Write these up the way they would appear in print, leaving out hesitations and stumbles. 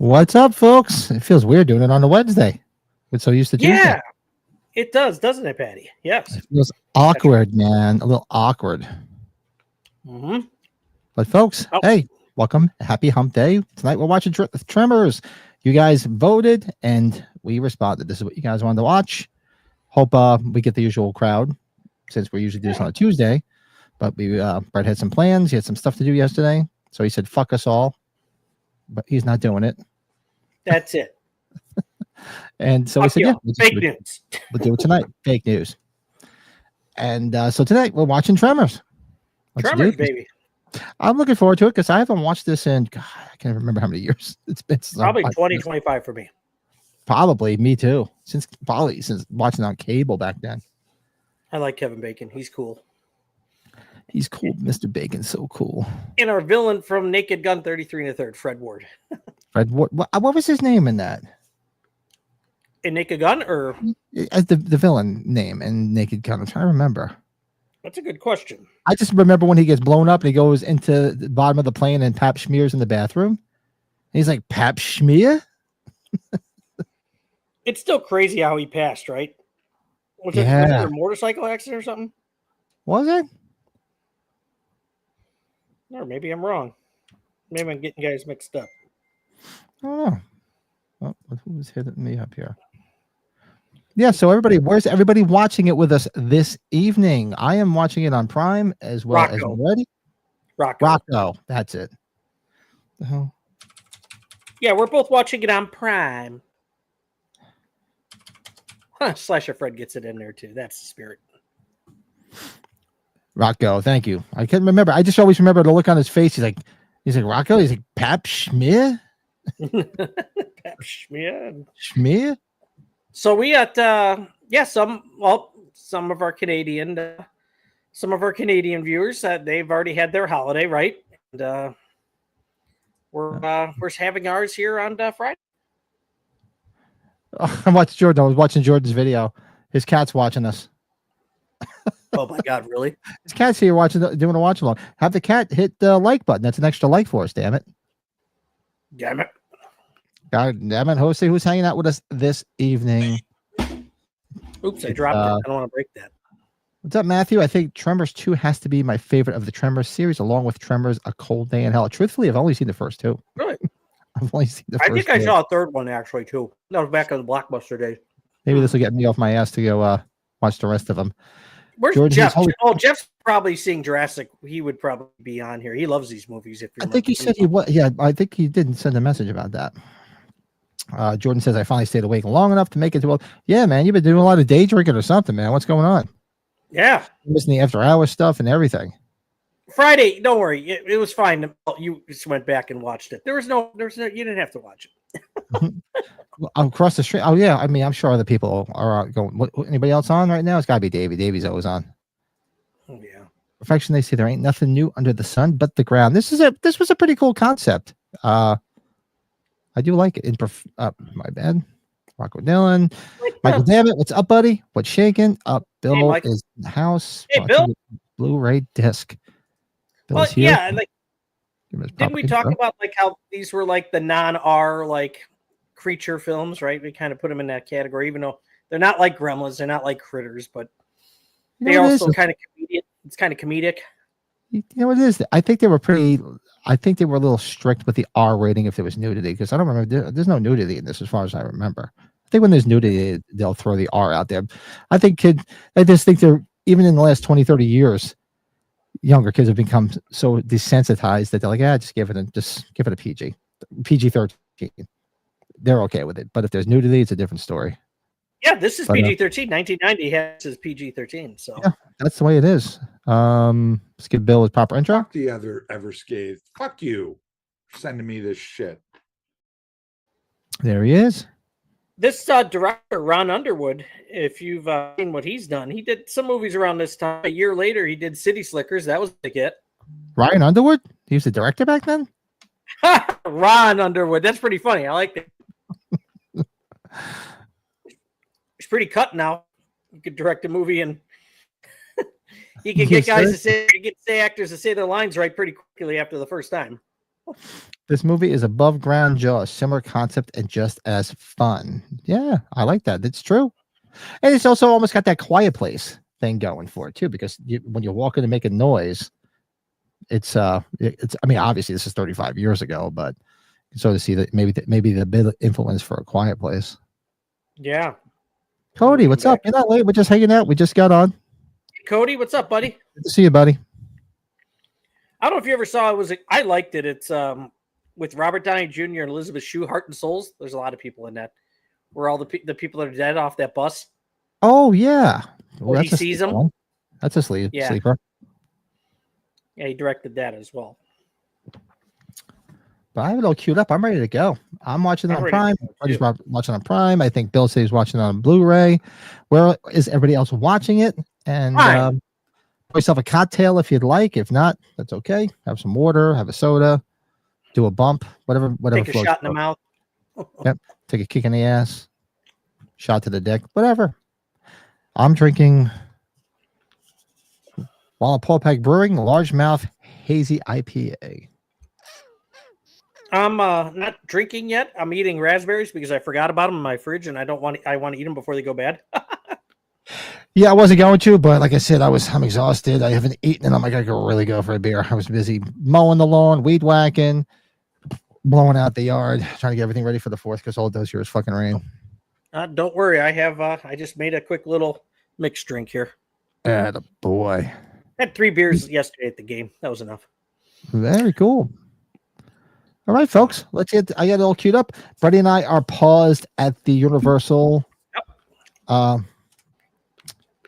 What's up, folks? It feels weird doing it on a Wednesday. We're so used to Tuesday. Yeah, it does, doesn't it, Patty? Yes. It feels awkward, man. A little awkward. Mm-hmm. But, folks, hey, welcome. Happy Hump Day. Tonight we're watching Tremors. You guys voted, and we responded. This is what you guys wanted to watch. Hope we get the usual crowd, since we usually do this on a Tuesday. But Brett had some plans. He had some stuff to do yesterday. So he said, fuck us all. But he's not doing it. That's it. And so we said, yeah, fake news. We'll do it tonight. Fake news. And so tonight we're watching Tremors. Tremors, baby. I'm looking forward to it because I haven't watched this in, God, I can't remember how many years. It's been probably 20-25 for me. Probably me too. Since watching on cable back then. I like Kevin Bacon. He's cool. He's cool. Mr. Bacon's so cool. And our villain from Naked Gun 33 1/3, Fred Ward. Fred Ward. What was his name in that? In Naked Gun, or the villain name in Naked Gun? I'm trying to remember. That's a good question. I just remember when he gets blown up and he goes into the bottom of the plane and Pap Schmear's in the bathroom. And he's like, Pap Schmear? It's still crazy how he passed, right? Was it a motorcycle accident or something? Was it? Or maybe I'm wrong. Maybe I'm getting guys mixed up. I don't know. Oh, who's hitting me up here? Yeah, so everybody, where's everybody watching it with us this evening? I am watching it on Prime as well as ready. Rocco, that's it. Oh. Yeah, we're both watching it on Prime. Huh, Slasher Fred gets it in there too. That's the spirit. Rocco, thank you. I couldn't remember. I just always remember the look on his face. He's like Rocco. He's like Pap Schmear. Pap Schmear. Schmear. So we got some of our Canadian viewers that they've already had their holiday, right? And we're having ours here on Friday. Oh, I watched Jordan. I was watching Jordan's video. His cat's watching us. Oh my God, really? His cat's here doing a watch along. Have the cat hit the like button. That's an extra like for us, damn it. Damn it. God damn it, Jose, who's hanging out with us this evening. Oops, I dropped it. I don't want to break that. What's up, Matthew? I think Tremors 2 has to be my favorite of the Tremors series, along with Tremors A Cold Day in Hell. Truthfully, I've only seen the first two. Really? I've only seen the first two. I think I saw a third one, actually, too. That was back in the Blockbuster days. Maybe this will get me off my ass to go watch the rest of them. Where's Jeff? Jeff's probably seeing Jurassic. He would probably be on here. He loves these movies. I think he said he was. Yeah, I think he did send a message about that. Jordan says, I finally stayed awake long enough to make it to. Yeah, man, you've been doing a lot of day drinking or something, man. What's going on? Yeah. Missing the after hours stuff and everything. Friday, don't worry. It was fine. You just went back and watched it. There was no, you didn't have to watch it. Across the street. Oh, yeah. I mean, I'm sure other people are going. Anybody else on right now? It's got to be Davey. Davey's always on. Oh, yeah. Perfection, they say there ain't nothing new under the sun but the ground. This was a pretty cool concept. I do like it. My bad. Rocco Dillon. Michael Dammit, what's up, buddy? What's shaking? Up, Bill is in the house. Hey, Bill. Blu-ray disc. Well, here. yeah, and like, didn't we talk about like how these were like the non-R like creature films, right? We kind of put them in that category, even though they're not like Gremlins, they're not like Critters, but they also kind of comedic. It's kind of comedic. You know what it is? I think they were a little strict with the R rating if there was nudity, because I don't remember. There's no nudity in this, as far as I remember. I think when there's nudity, they'll throw the R out there. I just think they're, even in the last 20, 30 years, younger kids have become so desensitized that they're like, just give it a PG-13. They're okay with it. But if there's nudity, it's a different story. Yeah, this is PG-13. 1990 has PG-13. So yeah, that's the way it is. Let's give Bill his proper intro. Fuck the other ever scathed. Fuck you for sending me this shit. There he is. This director, Ron Underwood, if you've seen what he's done, he did some movies around this time. A year later, he did City Slickers. That was a hit. Ryan Underwood? He was the director back then? Ron Underwood. That's pretty funny. I like that. He's pretty cut now. You could direct a movie and he can get actors to say their lines right pretty quickly after the first time. This movie is above ground jaw, similar concept and just as fun. Yeah, I like that. It's true. And it's also almost got that Quiet Place thing going for it too, because when you're walking and making noise, it's I mean, obviously this is 35 years ago, but so to see that maybe the bit of influence for A Quiet Place. Yeah. Cody, what's up? You're not late. We're just hanging out. We just got on. Hey, Cody, what's up, buddy? Good to see you, buddy. I don't know if you ever saw it. I liked it. It's with Robert Downey Jr. and Elizabeth Shue, Heart and Souls. There's a lot of people in that. Where all the people are dead off that bus. Oh yeah. Well, he sees them. One. That's a sleeper. Yeah, he directed that as well. But I have it all queued up. I'm ready to go. I'm watching it on Prime. Everybody's watching on Prime. I think Bill says he's watching it on Blu-ray. Where is everybody else watching it? And pour yourself a cocktail if you'd like. If not, that's okay. Have some water. Have a soda. Do a bump. Whatever. Take a shot in the mouth. Yep. Take a kick in the ass. Shot to the dick. Whatever. I'm drinking Paul Peg Brewing Largemouth Hazy IPA. I'm not drinking yet. I'm eating raspberries because I forgot about them in my fridge, and I want to eat them before they go bad. Yeah, I wasn't going to, but like I said, I'm exhausted. I haven't eaten, and I'm like, I could really go for a beer. I was busy mowing the lawn, weed whacking, blowing out the yard, trying to get everything ready for the 4th, because all it does here is fucking rain. Don't worry, I have. I just made a quick little mixed drink here. Boy. I had 3 beers yesterday at the game. That was enough. Very cool. All right, folks. I got it all queued up. Freddie and I are paused at the Universal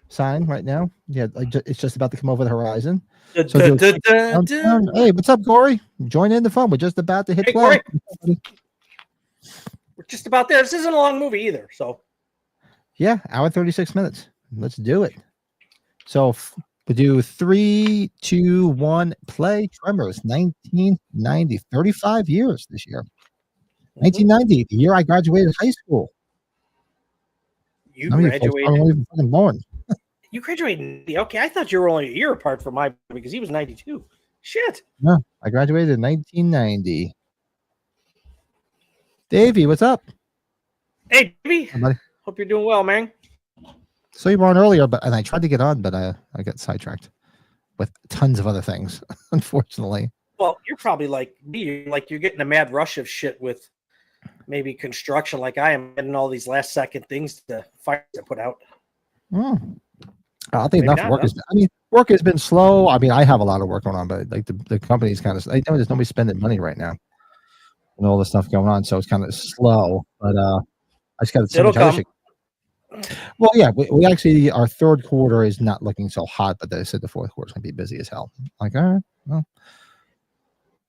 sign right now. Yeah, it's just about to come over the horizon. Hey, what's up, Corey? Join in the fun. We're just about to hit play. We're just about there. This isn't a long movie either. So, yeah, hour 36 minutes. Let's do it. So, we do 3, 2, 1, play. Tremors, 1990, 35 years this year. 1990, the year I graduated high school. You graduated? Born. You graduated? Okay, I thought you were only a year apart from my because he was 92. Shit. No, I graduated in 1990. Davey, what's up? Hey, Davey. Hey, hope you're doing well, man. So you were on earlier, and I tried to get on, but I got sidetracked with tons of other things, unfortunately. Well, you're probably like me, like you're getting a mad rush of shit with maybe construction, like I am, getting all these last second things to put out. I think enough work work has been slow. I mean, I have a lot of work going on, but like the company's kind of, I know there's nobody spending money right now and all this stuff going on, so it's kind of slow. But I just got so much other shit. Well, yeah, we actually, our 3rd quarter is not looking so hot, but they said the 4th quarter is going to be busy as hell. Like, all right, well.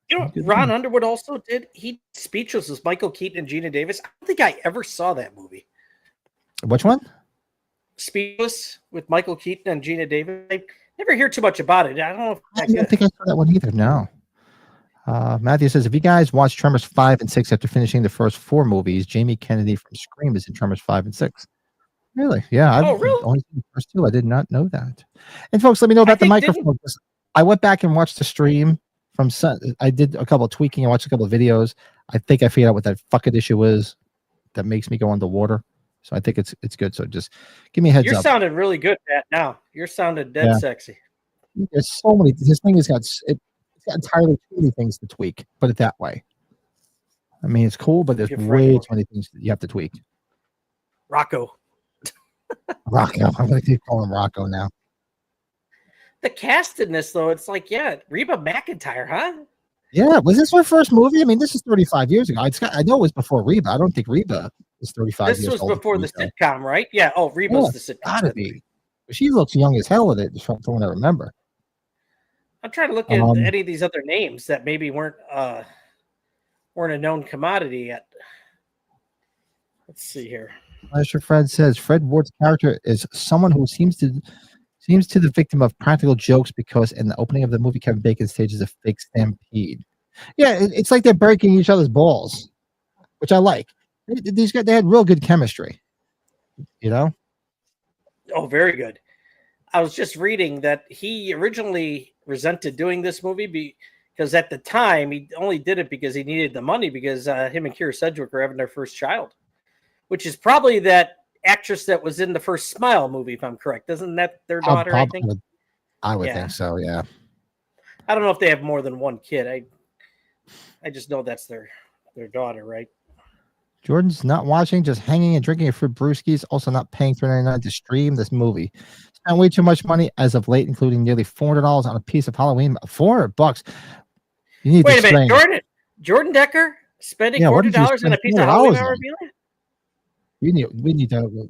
You know, Ron Underwood also did. He Speechless with Michael Keaton and Gina Davis. I don't think I ever saw that movie. Which one? Speechless with Michael Keaton and Gina Davis. I never hear too much about it. I don't know. I don't think I saw that one either. No, Matthew says, if you guys watched Tremors 5 and 6 after finishing the first 4 movies, Jamie Kennedy from Scream is in Tremors 5 and 6. Really? Yeah. I've really? only seen the first 2. I did not know that. And folks, let me know about the microphone. I went back and watched the stream from I did a couple of tweaking. I watched a couple of videos. I think I figured out what that fucking issue is that makes me go underwater. So I think it's good. So just give me a heads up. You're sounding really good, Pat. Now you're sounding dead sexy. There's so many. This thing has got got entirely too many things to tweak. Put it that way. I mean, it's cool, but there's way too many things that you have to tweak. Rocco. Rocco. I'm going to keep calling him Rocco now. The cast in this, though, it's like, Reba McEntire, huh? Yeah, was this her first movie? I mean, this is 35 years ago. I know it was before Reba. I don't think Reba was 35 years old. This was before the sitcom, right? Yeah. Oh, Reba's the sitcom. Gotta be. She looks young as hell with it, from what I remember. I'm trying to look at any of these other names that maybe weren't a known commodity yet. Let's see here. Flasher Fred says Fred Ward's character is someone who seems to the victim of practical jokes because in the opening of the movie, Kevin Bacon stages a fake stampede. Yeah, it's like they're breaking each other's balls, which I like. These guys, they had real good chemistry. You know? Oh, very good. I was just reading that he originally resented doing this movie because at the time he only did it because he needed the money because him and Keira Sedgwick were having their first child, which is probably that actress that was in the first Smile movie, if I'm correct. Isn't that their daughter? I think. I would think so. Yeah. I don't know if they have more than one kid. I just know that's their daughter, right? Jordan's not watching, just hanging and drinking a fruit brewskis. Also, not paying $3.99 to stream this movie. Spent way too much money as of late, including nearly $400 on a piece of Halloween. $400. You need Wait a minute, Jordan Decker spending $400 on a piece of Halloween memorabilia. We need to.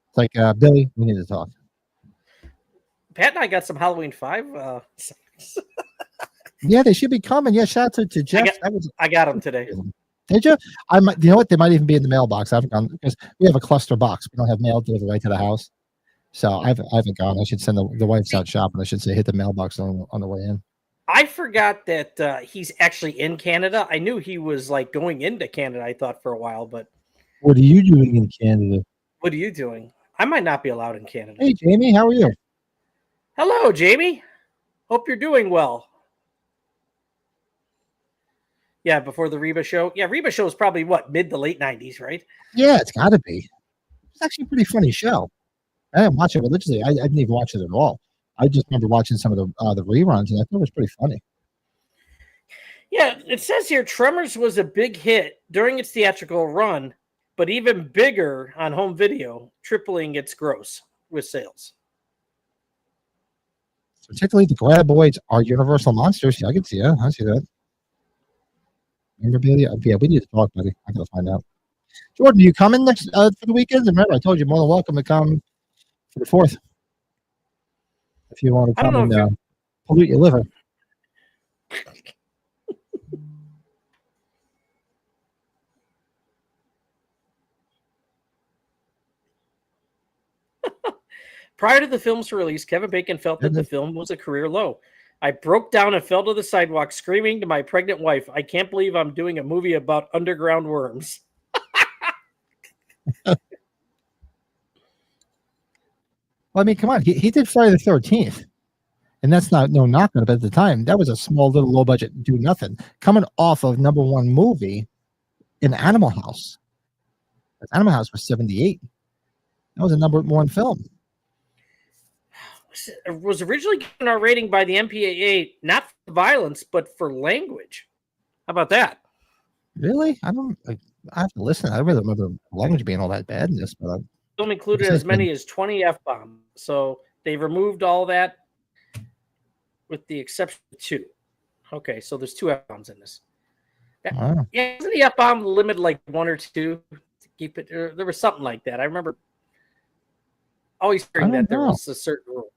It's like Billy. We need to talk. Pat and I got some Halloween 5. Yeah, they should be coming. Yeah, shout out to Jeff. I got them today. Did you? I might. You know what? They might even be in the mailbox. I haven't gone because we have a cluster box. We don't have mail delivered right to the house, so I haven't gone. I should send the wife's out shopping. I should say hit the mailbox on the way in. I forgot that he's actually in Canada. I knew he was like going into Canada. I thought for a while, but what are you doing in Canada? What are you doing? I might not be allowed in Canada. Hey, Jamie, how are you? Hello, Jamie. Hope you're doing well. Yeah, before the Reba show. Yeah, Reba show is probably mid to late 90s, right? Yeah, it's got to be. It's actually a pretty funny show. I didn't watch it religiously. I didn't even watch it at all. I just remember watching some of the reruns, and I thought it was pretty funny. Yeah, it says here Tremors was a big hit during its theatrical run, but even bigger on home video, tripling its gross with sales. Particularly the Graboids are universal monsters. Yeah, I can see that. I see that. Remember, Billy? Yeah, we need to talk, buddy. I gotta find out. Jordan, are you coming next for the weekend? And remember, I told you more than welcome to come for the 4th. If you want to come and pollute your liver. Prior to the film's release, Kevin Bacon felt that the film was a career low. I broke down and fell to the sidewalk, screaming to my pregnant wife, I can't believe I'm doing a movie about underground worms. Well, I mean, come on. He did Friday the 13th. And that's not no knock on it, but at the time, that was a small, little, low budget, do nothing. Coming off of #1 movie in Animal House. Animal House was 78. That was a #1 film. It was originally given our rating by the MPAA, not for violence, but for language. How about that? Really? I have to listen. I don't really remember language being all that bad in this, but the film included as many as 20 F-bombs. So they removed all that with the exception of 2. Okay, so there's 2 F-bombs in this. Wow. Yeah, isn't the F-bomb limited like 1 or 2 to keep it? There was something like that. I remember always hearing that there was a certain rule.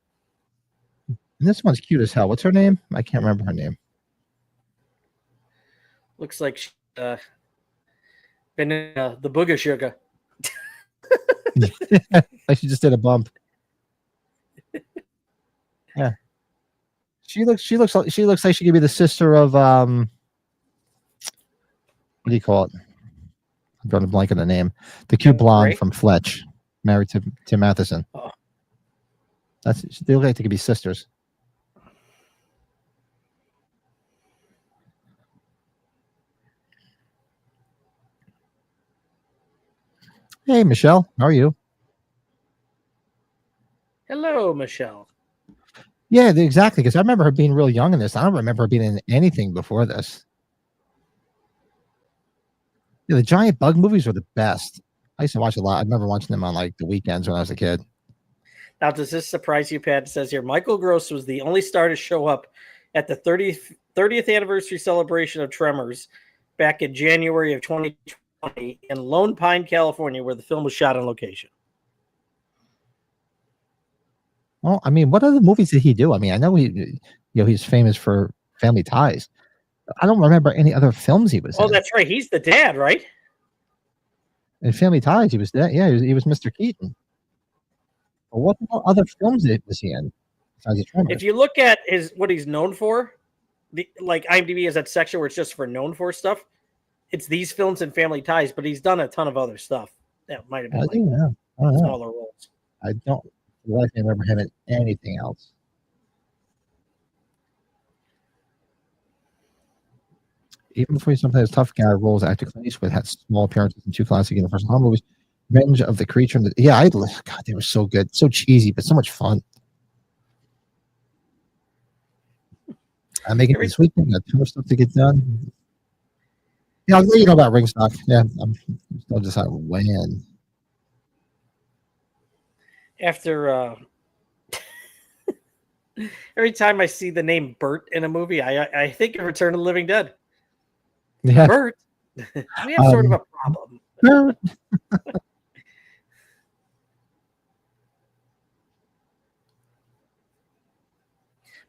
And this one's cute as hell. What's her name? I can't remember her name. Looks like she's been in the Booga Sugar. Like she just did a bump. Yeah. She looks like she could be the sister of what do you call it? I'm drawing a blank on the name. The cute blonde from Fletch, married to Tim Matheson. Oh. They look like they could be sisters. Hey, Michelle, how are you? Hello, Michelle. Yeah, exactly. Because I remember her being real young in this. I don't remember her being in anything before this. Yeah, the giant bug movies were the best. I used to watch a lot. I remember watching them on like the weekends when I was a kid. Now, does this surprise you, Pat? It says here, Michael Gross was the only star to show up at the 30th anniversary celebration of Tremors back in January of 2020 in Lone Pine, California, where the film was shot on location. Well, I mean, what other movies did he do? I mean, I know he's famous for Family Ties. I don't remember any other films he was in. Oh, that's right. He's the dad, right? In Family Ties, he was that. Yeah, he was Mr. Keaton. But what other films was he in besides the Tremors? If you look at what he's known for, like IMDb has that section where it's just for known for stuff. It's these films and Family Ties, but he's done a ton of other stuff. That might have been smaller roles. I don't remember him in anything else. Even before he sometimes tough guy roles, actor Clint Eastwood had small appearances in 2 classic Universal horror movies, Revenge of the Creature. God, they were so good, so cheesy, but so much fun. I'm making it this weekend. Got too much stuff to get done. Yeah, I'll let you know about Ringstock. Yeah, I'm still deciding when. After every time I see the name Bert in a movie, I think of Return of the Living Dead. Yeah. Bert, we have sort of a problem. Bert.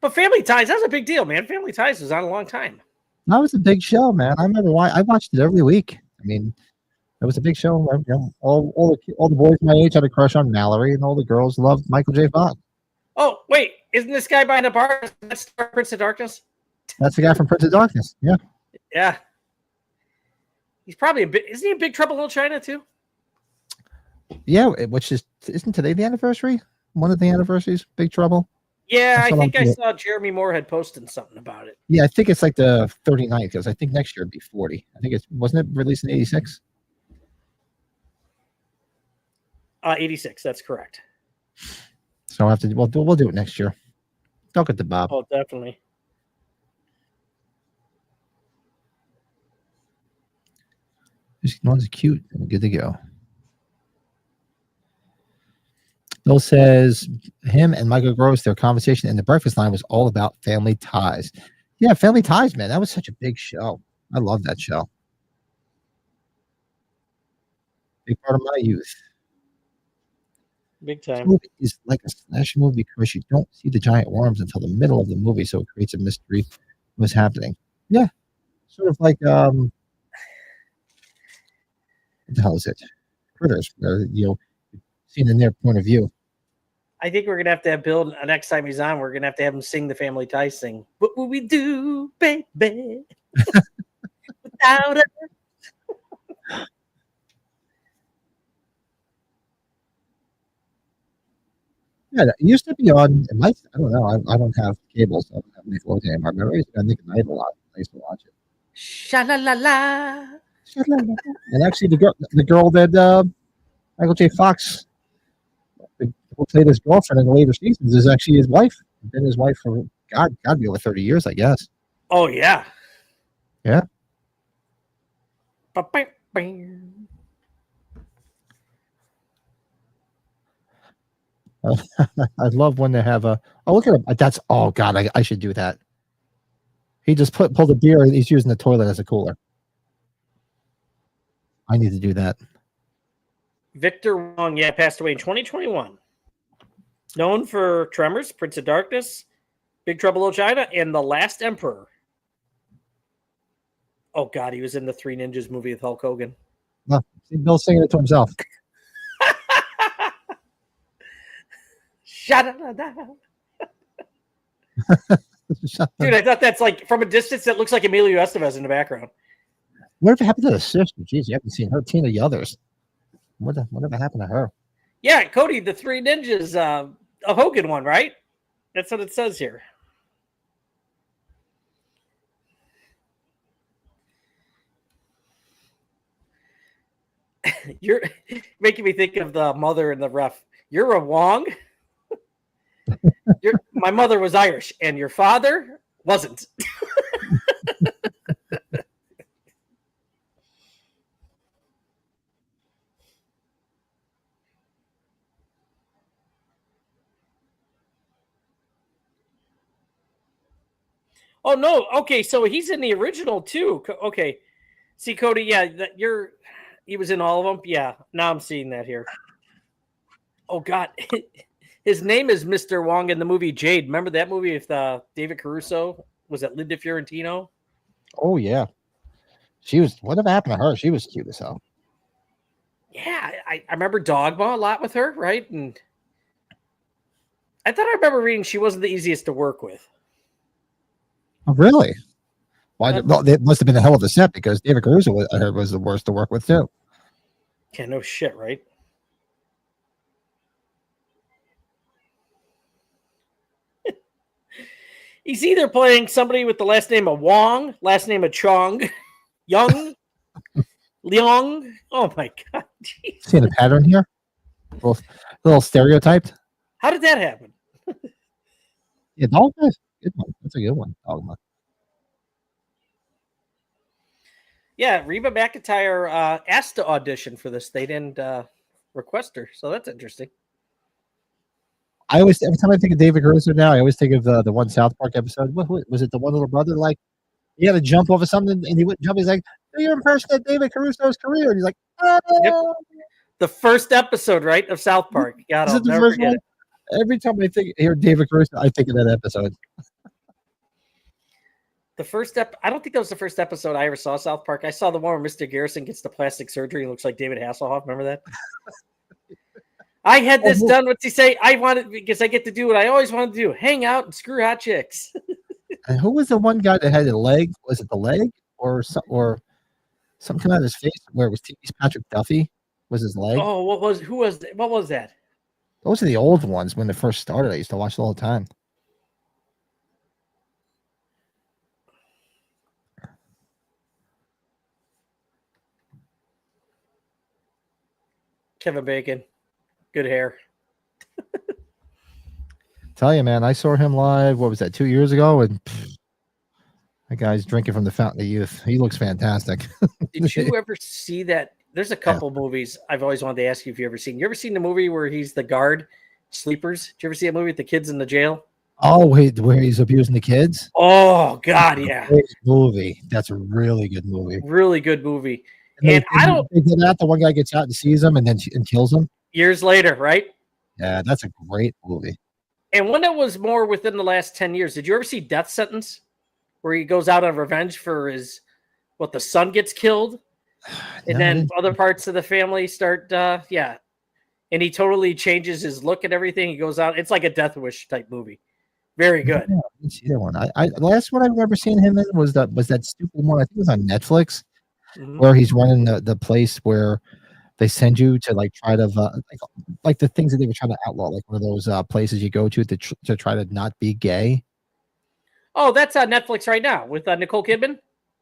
But Family Ties, that was a big deal, man. Family Ties was on a long time. That was a big show, man. I remember why I watched it every week. I mean, it was a big show. You know, all the boys my age had a crush on Mallory, and all the girls loved Michael J. Fox. Oh, wait, isn't this guy behind the bar? That's Prince of Darkness? That's the guy from Prince of Darkness. Yeah. Yeah. He's probably isn't he in Big Trouble in Little China too? Yeah, which isn't today the anniversary? One of the anniversaries, Big Trouble. Yeah, I think I saw Jeremy Moore had posted something about it. Yeah, I think it's like the 39th, because I think next year it'd be 40. I think wasn't it released in 86? 86, that's correct. So we'll do it next year. Talk at the Bob. Oh, definitely. This one's cute and good to go. Bill says him and Michael Gross, their conversation in the breakfast line was all about Family Ties. Yeah, Family Ties, man. That was such a big show. I love that show. Big part of my youth. Big time. This movie is like a slasher movie because you don't see the giant worms until the middle of the movie, so it creates a mystery of what's happening. Yeah. Sort of like what the hell is it? Critters, seen in their point of view. I think we're gonna have to Bill next time he's on. We're gonna have to have him sing the Family Ties thing. What will we do, baby? Without us. Yeah, it used to be on. I don't know. I don't have cable, so I don't have Nickelodeon anymore. But I used to Nick at Night a lot. I used to watch it. Sha-la-la-la. And actually, the girl that Michael J. Fox, who played his girlfriend in the later seasons, is actually his wife. Been his wife for gotta be over 30 years, I guess. Oh yeah. Yeah. I love when they have a. Oh, look at him! That's God! I should do that. He just pulled a beer. He's using the toilet as a cooler. I need to do that. Victor Wong, passed away in 2021. Known for Tremors, Prince of Darkness, Big Trouble in Little China, and The Last Emperor. Oh God, he was in the Three Ninjas movie with Hulk Hogan. No, see Bill singing it to himself. Shut up. Dude, I thought that's like from a distance that looks like Emilio Estevez in the background. Whatever happened to the sister? Jeez, you haven't seen her. Tina the others. Whatever happened to her? Yeah, Cody, the Three Ninjas, a Hogan one, right? That's what it says here. You're making me think of the mother and the ref. You're a Wong. My mother was Irish, and your father wasn't. Oh no! Okay, so he's in the original too. Okay, see Cody, yeah, he was in all of them. Yeah, now I'm seeing that here. Oh God, his name is Mr. Wong in the movie Jade. Remember that movie with David Caruso? Was it Linda Fiorentino? Oh yeah, she was. Whatever happened to her? She was cute as hell. Yeah, I remember Dogma a lot with her, right? And I thought I remember reading she wasn't the easiest to work with. Oh, really? Why? Well, it must have been a hell of a set because David Caruso, I heard, was the worst to work with too. Yeah, no shit, right? He's either playing somebody with the last name of Wong, last name of Chong, Young, Leong. Oh my God. Geez. Seeing a pattern here? A little stereotyped. How did that happen? Yeah, Dogma. Good one. That's a good one. Dogma. Yeah, Reba McEntire asked to audition for this. They didn't request her, so that's interesting. I always, every time I think of David Caruso now, I always think of the one South Park episode. What was it? The one little brother, like he had to jump over something and he wouldn't jump. He's like, "Do your impression of David Caruso's career?" And he's like, "Oh." Yep. The first episode, right, of South Park. God, I'll never forget it. Every time I hear David Caruso, I think of that episode. The first I don't think that was the first episode I ever saw South Park. I saw the one where Mr. Garrison gets the plastic surgery and looks like David Hasselhoff. Remember that? I had this done. What's he say? I wanted because I get to do what I always wanted to do: hang out and screw hot chicks. And who was the one guy that had a leg? Was it the leg or something coming out of his face where it was Patrick Duffy? Was his leg? Oh, what was that? Those are the old ones when they first started. I used to watch it all the time. Kevin Bacon, good hair. Tell you, man, I saw him live. What was that? 2 years ago, and that guy's drinking from the fountain of youth. He looks fantastic. Did you ever see that? There's a couple movies I've always wanted to ask you if you ever seen. You ever seen the movie where he's the guard, Sleepers? Did you ever see a movie with the kids in the jail? Oh, wait, where he's abusing the kids? Oh God, yeah. Great movie. That's a really good movie. Really good movie. And they get out. The one guy gets out and sees him, and then kills him years later, right? Yeah, that's a great movie. And one that was more within the last 10 years. Did you ever see Death Sentence, where he goes out on revenge for the son gets killed, and then other parts of the family start, and he totally changes his look and everything. He goes out. It's like a Death Wish type movie. Very good. Yeah, I didn't see that one. I last one I remember seeing him in was that stupid one. I think it was on Netflix. Mm-hmm. Where he's running the place where they send you to like try to like the things that they were trying to outlaw, like one of those places you go to try to not be gay. Oh, that's on Netflix right now with Nicole Kidman.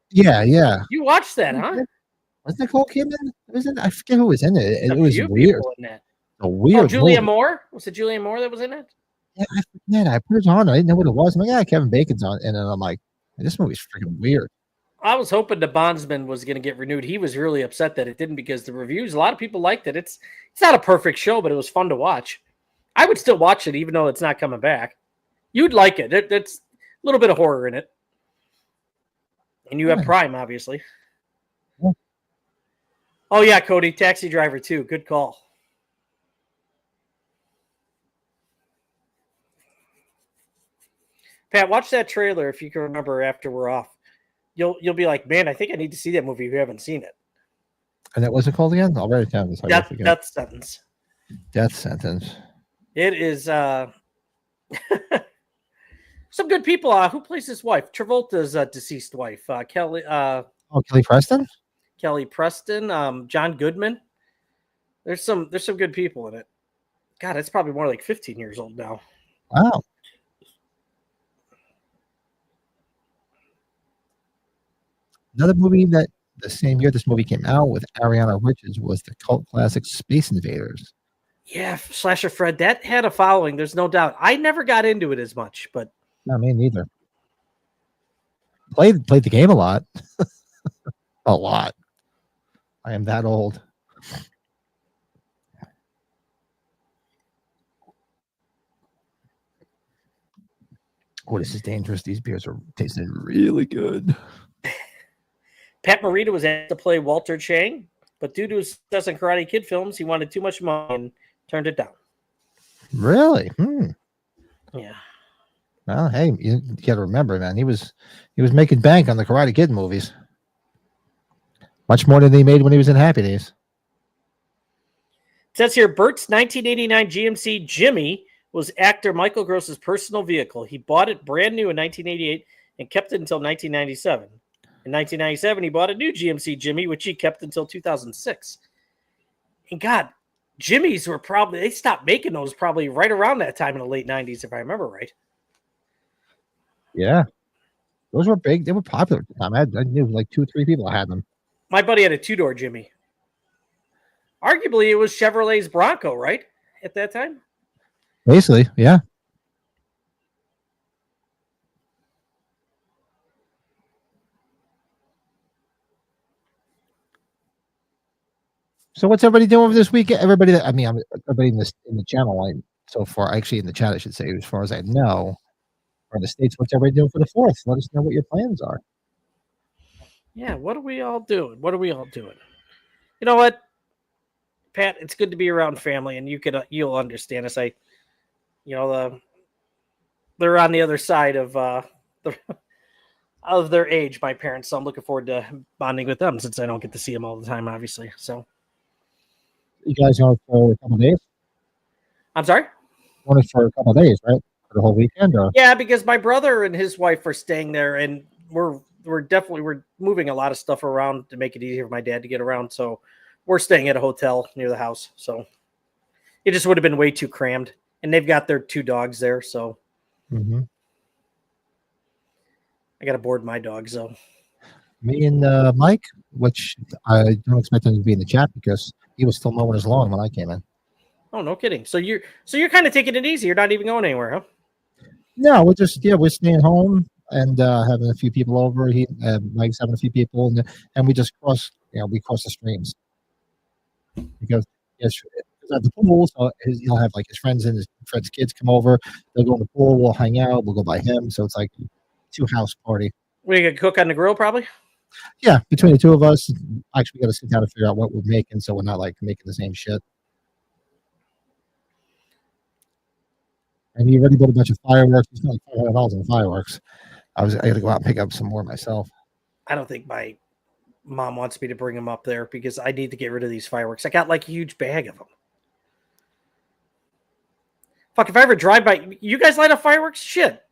Yeah. You watched that, huh? Was Nicole Kidman? I forget who was in it. It was weird. In that. A weird. Julia movie. Moore? Was it Julia Moore that was in it? Yeah, I forget. I put it on. I didn't know what it was. I'm like, yeah, Kevin Bacon's on, and then I'm like, this movie's freaking weird. I was hoping The Bondsman was going to get renewed. He was really upset that it didn't because the reviews, a lot of people liked it. It's not a perfect show, but it was fun to watch. I would still watch it even though it's not coming back. You'd like it. It's a little bit of horror in it. And you have Prime, obviously. Yeah. Oh, yeah, Cody, Taxi Driver 2. Good call. Pat, watch that trailer if you can remember after we're off. You'll be like, man, I think I need to see that movie if you haven't seen it. And that wasn't called again? I'll write it down. Death Sentence. Death Sentence. It is Some good people. Who plays his wife? Travolta's deceased wife, Kelly. Kelly Preston. Kelly Preston. John Goodman. There's some good people in it. God, it's probably more like 15 years old now. Wow. Another movie that the same year this movie came out with Ariana Richards was the cult classic Space Invaders. Yeah, Slasher Fred, that had a following. There's no doubt. I never got into it as much, but no, me neither. Played the game a lot. A lot. I am that old. Oh, this is dangerous. These beers are tasting really good. Pat Morita was asked to play Walter Chang, but due to his success in Karate Kid films, he wanted too much money and turned it down. Really? Yeah. Well, hey, you got to remember, man, he was making bank on the Karate Kid movies. Much more than they made when he was in Happy Days. It says here, Bert's 1989 GMC Jimmy was actor Michael Gross's personal vehicle. He bought it brand new in 1988 and kept it until 1997. In 1997, he bought a new GMC Jimmy, which he kept until 2006. And God, Jimmys were they stopped making those probably right around that time in the late 90s, if I remember right. Yeah. Those were big. They were popular at the time. I knew like 2 or 3 people that had them. My buddy had a 2-door Jimmy. Arguably, it was Chevrolet's Bronco, right? At that time? Basically, yeah. So what's everybody doing over this weekend? Everybody everybody in the channel so far, actually in the chat, I should say, as far as I know, or in the States, what's everybody doing for the 4th? Let us know what your plans are. Yeah, what are we all doing? You know what, Pat? It's good to be around family, and you'll understand us. They're on the other side of of their age, my parents. So I'm looking forward to bonding with them since I don't get to see them all the time, obviously. So. You guys going for a couple of days? I'm sorry? Only for a couple of days, right? For the whole weekend? Or? Yeah, because my brother and his wife are staying there, and we're moving a lot of stuff around to make it easier for my dad to get around. So we're staying at a hotel near the house. So it just would have been way too crammed. And they've got their 2 dogs there, so I got to board my dogs, though. Me and Mike, which I don't expect him to be in the chat because he was still mowing his lawn when I came in. Oh, no kidding. So you're kind of taking it easy. You're not even going anywhere, huh? No, we're staying home and having a few people over. Mike's having a few people, and we just cross the streams because at the pool, so he'll have like his friends and his friends' kids come over. They'll go in the pool. We'll hang out. We'll go by him. So it's like 2 house party. We gonna cook on the grill, probably. Yeah, between the 2 of us, actually, we got to sit down and figure out what we're making, so we're not like making the same shit. And he already bought a bunch of fireworks. He spent like $500 on fireworks. I got to go out and pick up some more myself. I don't think my mom wants me to bring them up there because I need to get rid of these fireworks. I got like a huge bag of them. Fuck, if I ever drive by, you guys light up fireworks? Shit.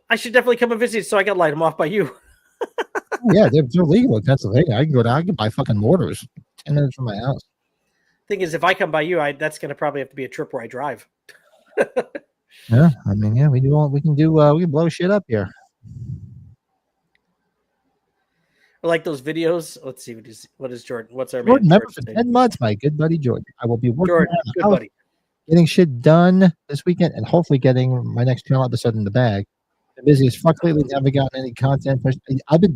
I should definitely come and visit so I can light them off by you. Yeah, they're legal in Pennsylvania. I can go down. I can buy fucking mortars 10 minutes from my house. Thing is, if I come by you, that's going to probably have to be a trip where I drive. Yeah, I mean, yeah, we can blow shit up here. I like those videos. Let's see, what is Jordan? What's our Jordan, man? remember for 10 months, my good buddy Jordan. I will be working Jordan, good buddy. Getting shit done this weekend and hopefully getting my next channel episode in the bag. I'm busy as fuck lately. Haven't gotten any content.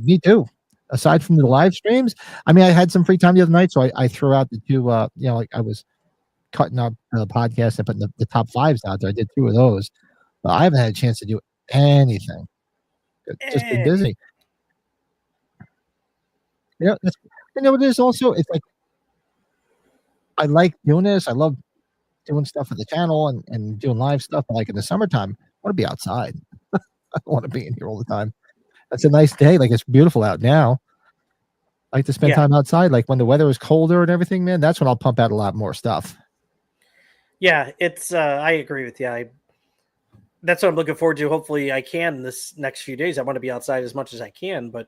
Me too. Aside from the live streams, I mean, I had some free time the other night, so I threw out the 2. Like I was cutting up the podcast and putting the top 5s out there. I did 2 of those, but I haven't had a chance to do anything. Just been busy. It is also. It's like I like doing this. I love doing stuff for the channel and doing live stuff. But like in the summertime, I want to be outside. I don't want to be in here all the time. It's a nice day. Like it's beautiful out now. I like to spend time outside. Like when the weather is colder and everything, man, that's when I'll pump out a lot more stuff. Yeah, it's I agree with you. that's what I'm looking forward to. Hopefully I can this next few days. I want to be outside as much as I can, but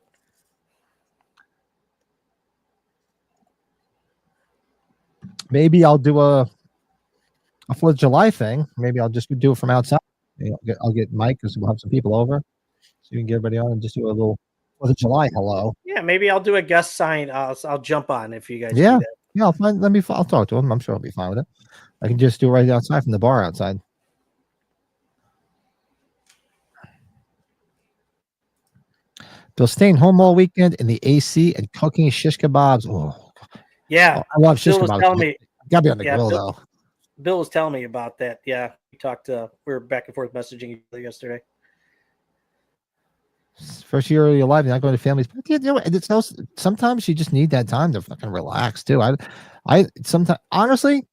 maybe I'll do a 4th of July thing. Maybe I'll just do it from outside. I'll get Mike because we'll have some people over, so you can get everybody on and just do a little 4th of July hello. Yeah, maybe I'll do a guest sign. I'll jump on if you guys Yeah. do that. Yeah, I'll talk to him. I'm sure I'll be fine with it. I can just do it right outside from the bar outside. Bill staying home all weekend in the AC and cooking shish kebabs. Oh, yeah. I love shish Bill was kebabs. telling me, Gotta be on the grill though. Bill was telling me about that. Yeah, we were back and forth messaging each other yesterday. First year of your life, you're not going to families. But you know, sometimes you just need that time to fucking relax too. I sometimes honestly,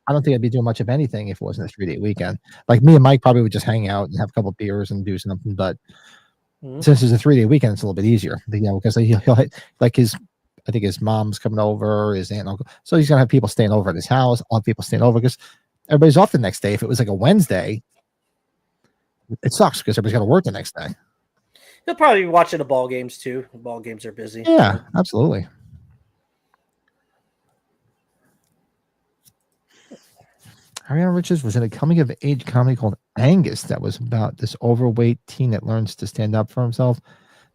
I don't think I'd be doing much of anything if it wasn't a 3-day weekend. Like me and Mike probably would just hang out and have a couple of beers and do something. But since it's a 3-day weekend, it's a little bit easier. You know, because he'll like I think his mom's coming over, his aunt and uncle. So he's gonna have people staying over at his house. All people staying over because everybody's off the next day. If it was like a Wednesday, it sucks because everybody's got to work the next day. He'll probably be watching the ball games too. The ball games are busy. Yeah, absolutely. Ariana Richards was in a coming-of-age comedy called Angus that was about this overweight teen that learns to stand up for himself.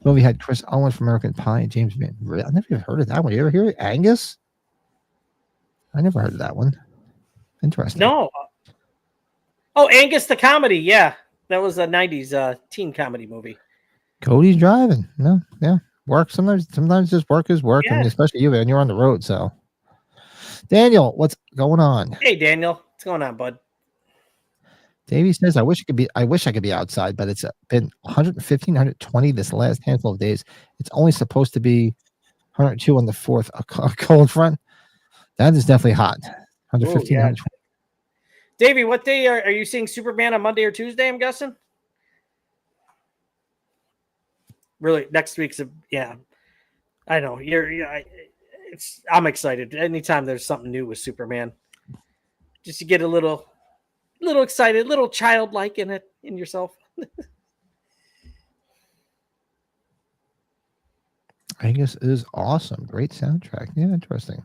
The movie had Chris Owen from American Pie and James Van. I never even heard of that one. You ever hear it? Angus? I never heard of that one. Interesting. No. Oh, Angus the comedy. Yeah, that was a '90s teen comedy movie. Cody's driving. No, yeah. Work sometimes just work is work, and especially you, man. You're on the road, so. Daniel, what's going on? Hey, Daniel, what's going on, bud? Davey says, I wish I could be outside, but it's been 115, 120 this last handful of days. It's only supposed to be 102 on the 4th, a cold front. That is definitely hot. 115, 120. Davey, what day are you seeing Superman on Monday or Tuesday, I'm guessing? Really, next week's I know I'm excited. Anytime there's something new with Superman, just to get a little excited, a little childlike in yourself. Angus is awesome. Great soundtrack. Yeah, interesting.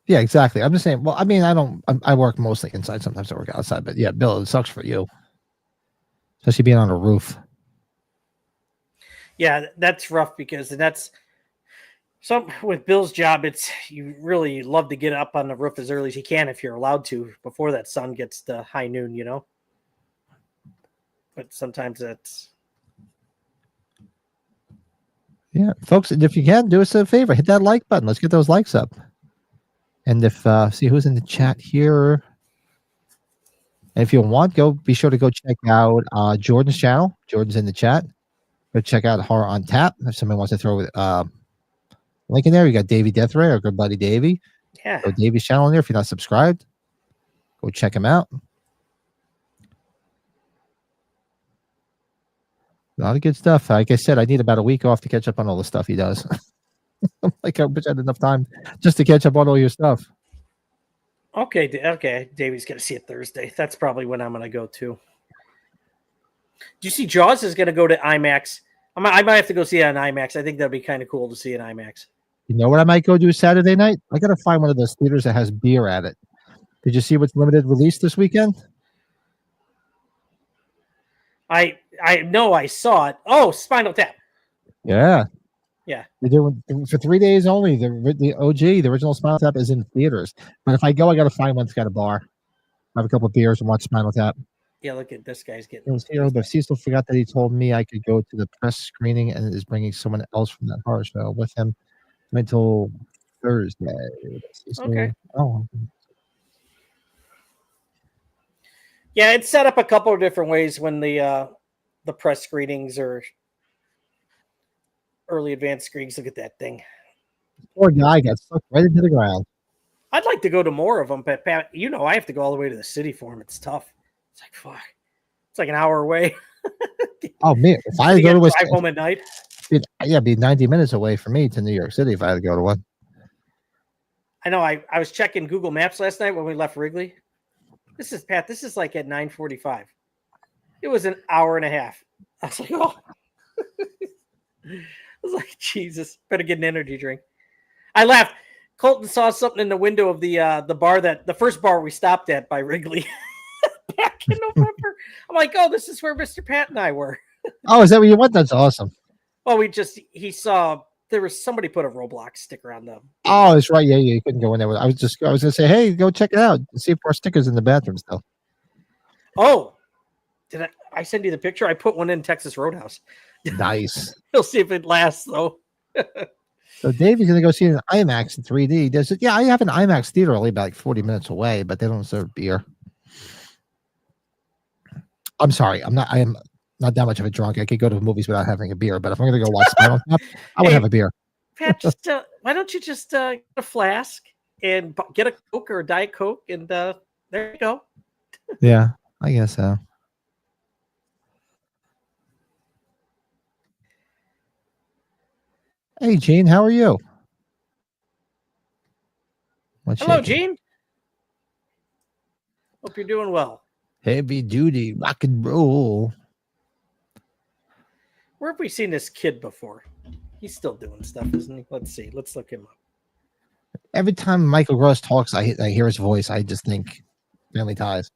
Yeah, exactly. I'm just saying. Well, I mean, I work mostly inside. Sometimes I work outside. But yeah, Bill, it sucks for you, especially being on a roof. Yeah, that's rough because that's some with Bill's job. It's you really love to get up on the roof as early as you can if you're allowed to before that sun gets to high noon. You know, but sometimes that's. Yeah, folks, if you can, do us a favor, hit that like button. Let's get those likes up. And if see who's in the chat here. And if you want, be sure to go check out Jordan's channel. Jordan's in the chat. Go check out Horror on Tap. If somebody wants to throw link in there, you got Davey Deathray, our good buddy Davey. Yeah. Go Davey's channel in there. If you're not subscribed, go check him out. A lot of good stuff. Like I said, I need about a week off to catch up on all the stuff he does. Like I wish I had enough time just to catch up on all your stuff. Okay. Davey's gonna see it Thursday. That's probably when I'm gonna go to. Do you see Jaws is gonna go to IMAX? I might have to go see it on IMAX. I think that'd be kind of cool to see it IMAX. You know what I might go do Saturday night? I gotta find one of those theaters that has beer at it. Did you see what's limited release this weekend? I know I saw it. Oh, Spinal Tap. Yeah. Yeah. They're doing for 3 days only. The OG, the original Spinal Tap, is in theaters. But if I go, I got to find one that's got a bar. Have a couple of beers and watch Spinal Tap. Yeah, look at this guy's getting. But Cecil forgot that he told me I could go to the press screening and is bringing someone else from that horror show with him until Thursday. Okay. Oh. Yeah, it's set up a couple of different ways when the press screenings or early advanced screenings. Look at that thing. Poor guy got stuck right into the ground. I'd like to go to more of them, but Pat, I have to go all the way to the city for them. It's tough. It's like fuck. It's like an hour away. Oh man, if I go to drive home at night, it'd be 90 minutes away from me to New York City if I had to go to one. I know I was checking Google Maps last night when we left Wrigley. This is Pat. This is like at 9:45. It was an hour and a half. I was like, oh. I was like, Jesus, better get an energy drink. I laughed. Colton saw something in the window of the bar the first bar we stopped at by Wrigley back in November. I'm like, oh, this is where Mr. Pat and I were. Oh, is that where you went? That's awesome. Well, he saw there was somebody put a Roblox sticker on them. Oh, that's right. Yeah, you couldn't go in there. I was gonna say, hey, go check it out. See if our stickers in the bathroom still. Oh, did I send you the picture? I put one in Texas Roadhouse. Nice. We'll see if it lasts though. So Dave is going to go see an IMAX in 3D. Yeah, I have an IMAX theater only about like 40 minutes away, but they don't serve beer. I'm sorry. I am not that much of a drunk. I could go to the movies without having a beer, but if I'm going to go watch Spinal Tap, I would have a beer. Pat, why don't you just get a flask and get a Coke or a Diet Coke, and there you go. Yeah, I guess so. Hey, Gene, how are you? Hello, Gene. Hope you're doing well. Heavy duty rock and roll. Where have we seen this kid before? He's still doing stuff, isn't he? Let's see. Let's look him up. Every time Michael Gross talks, I hear his voice. I just think Family Ties.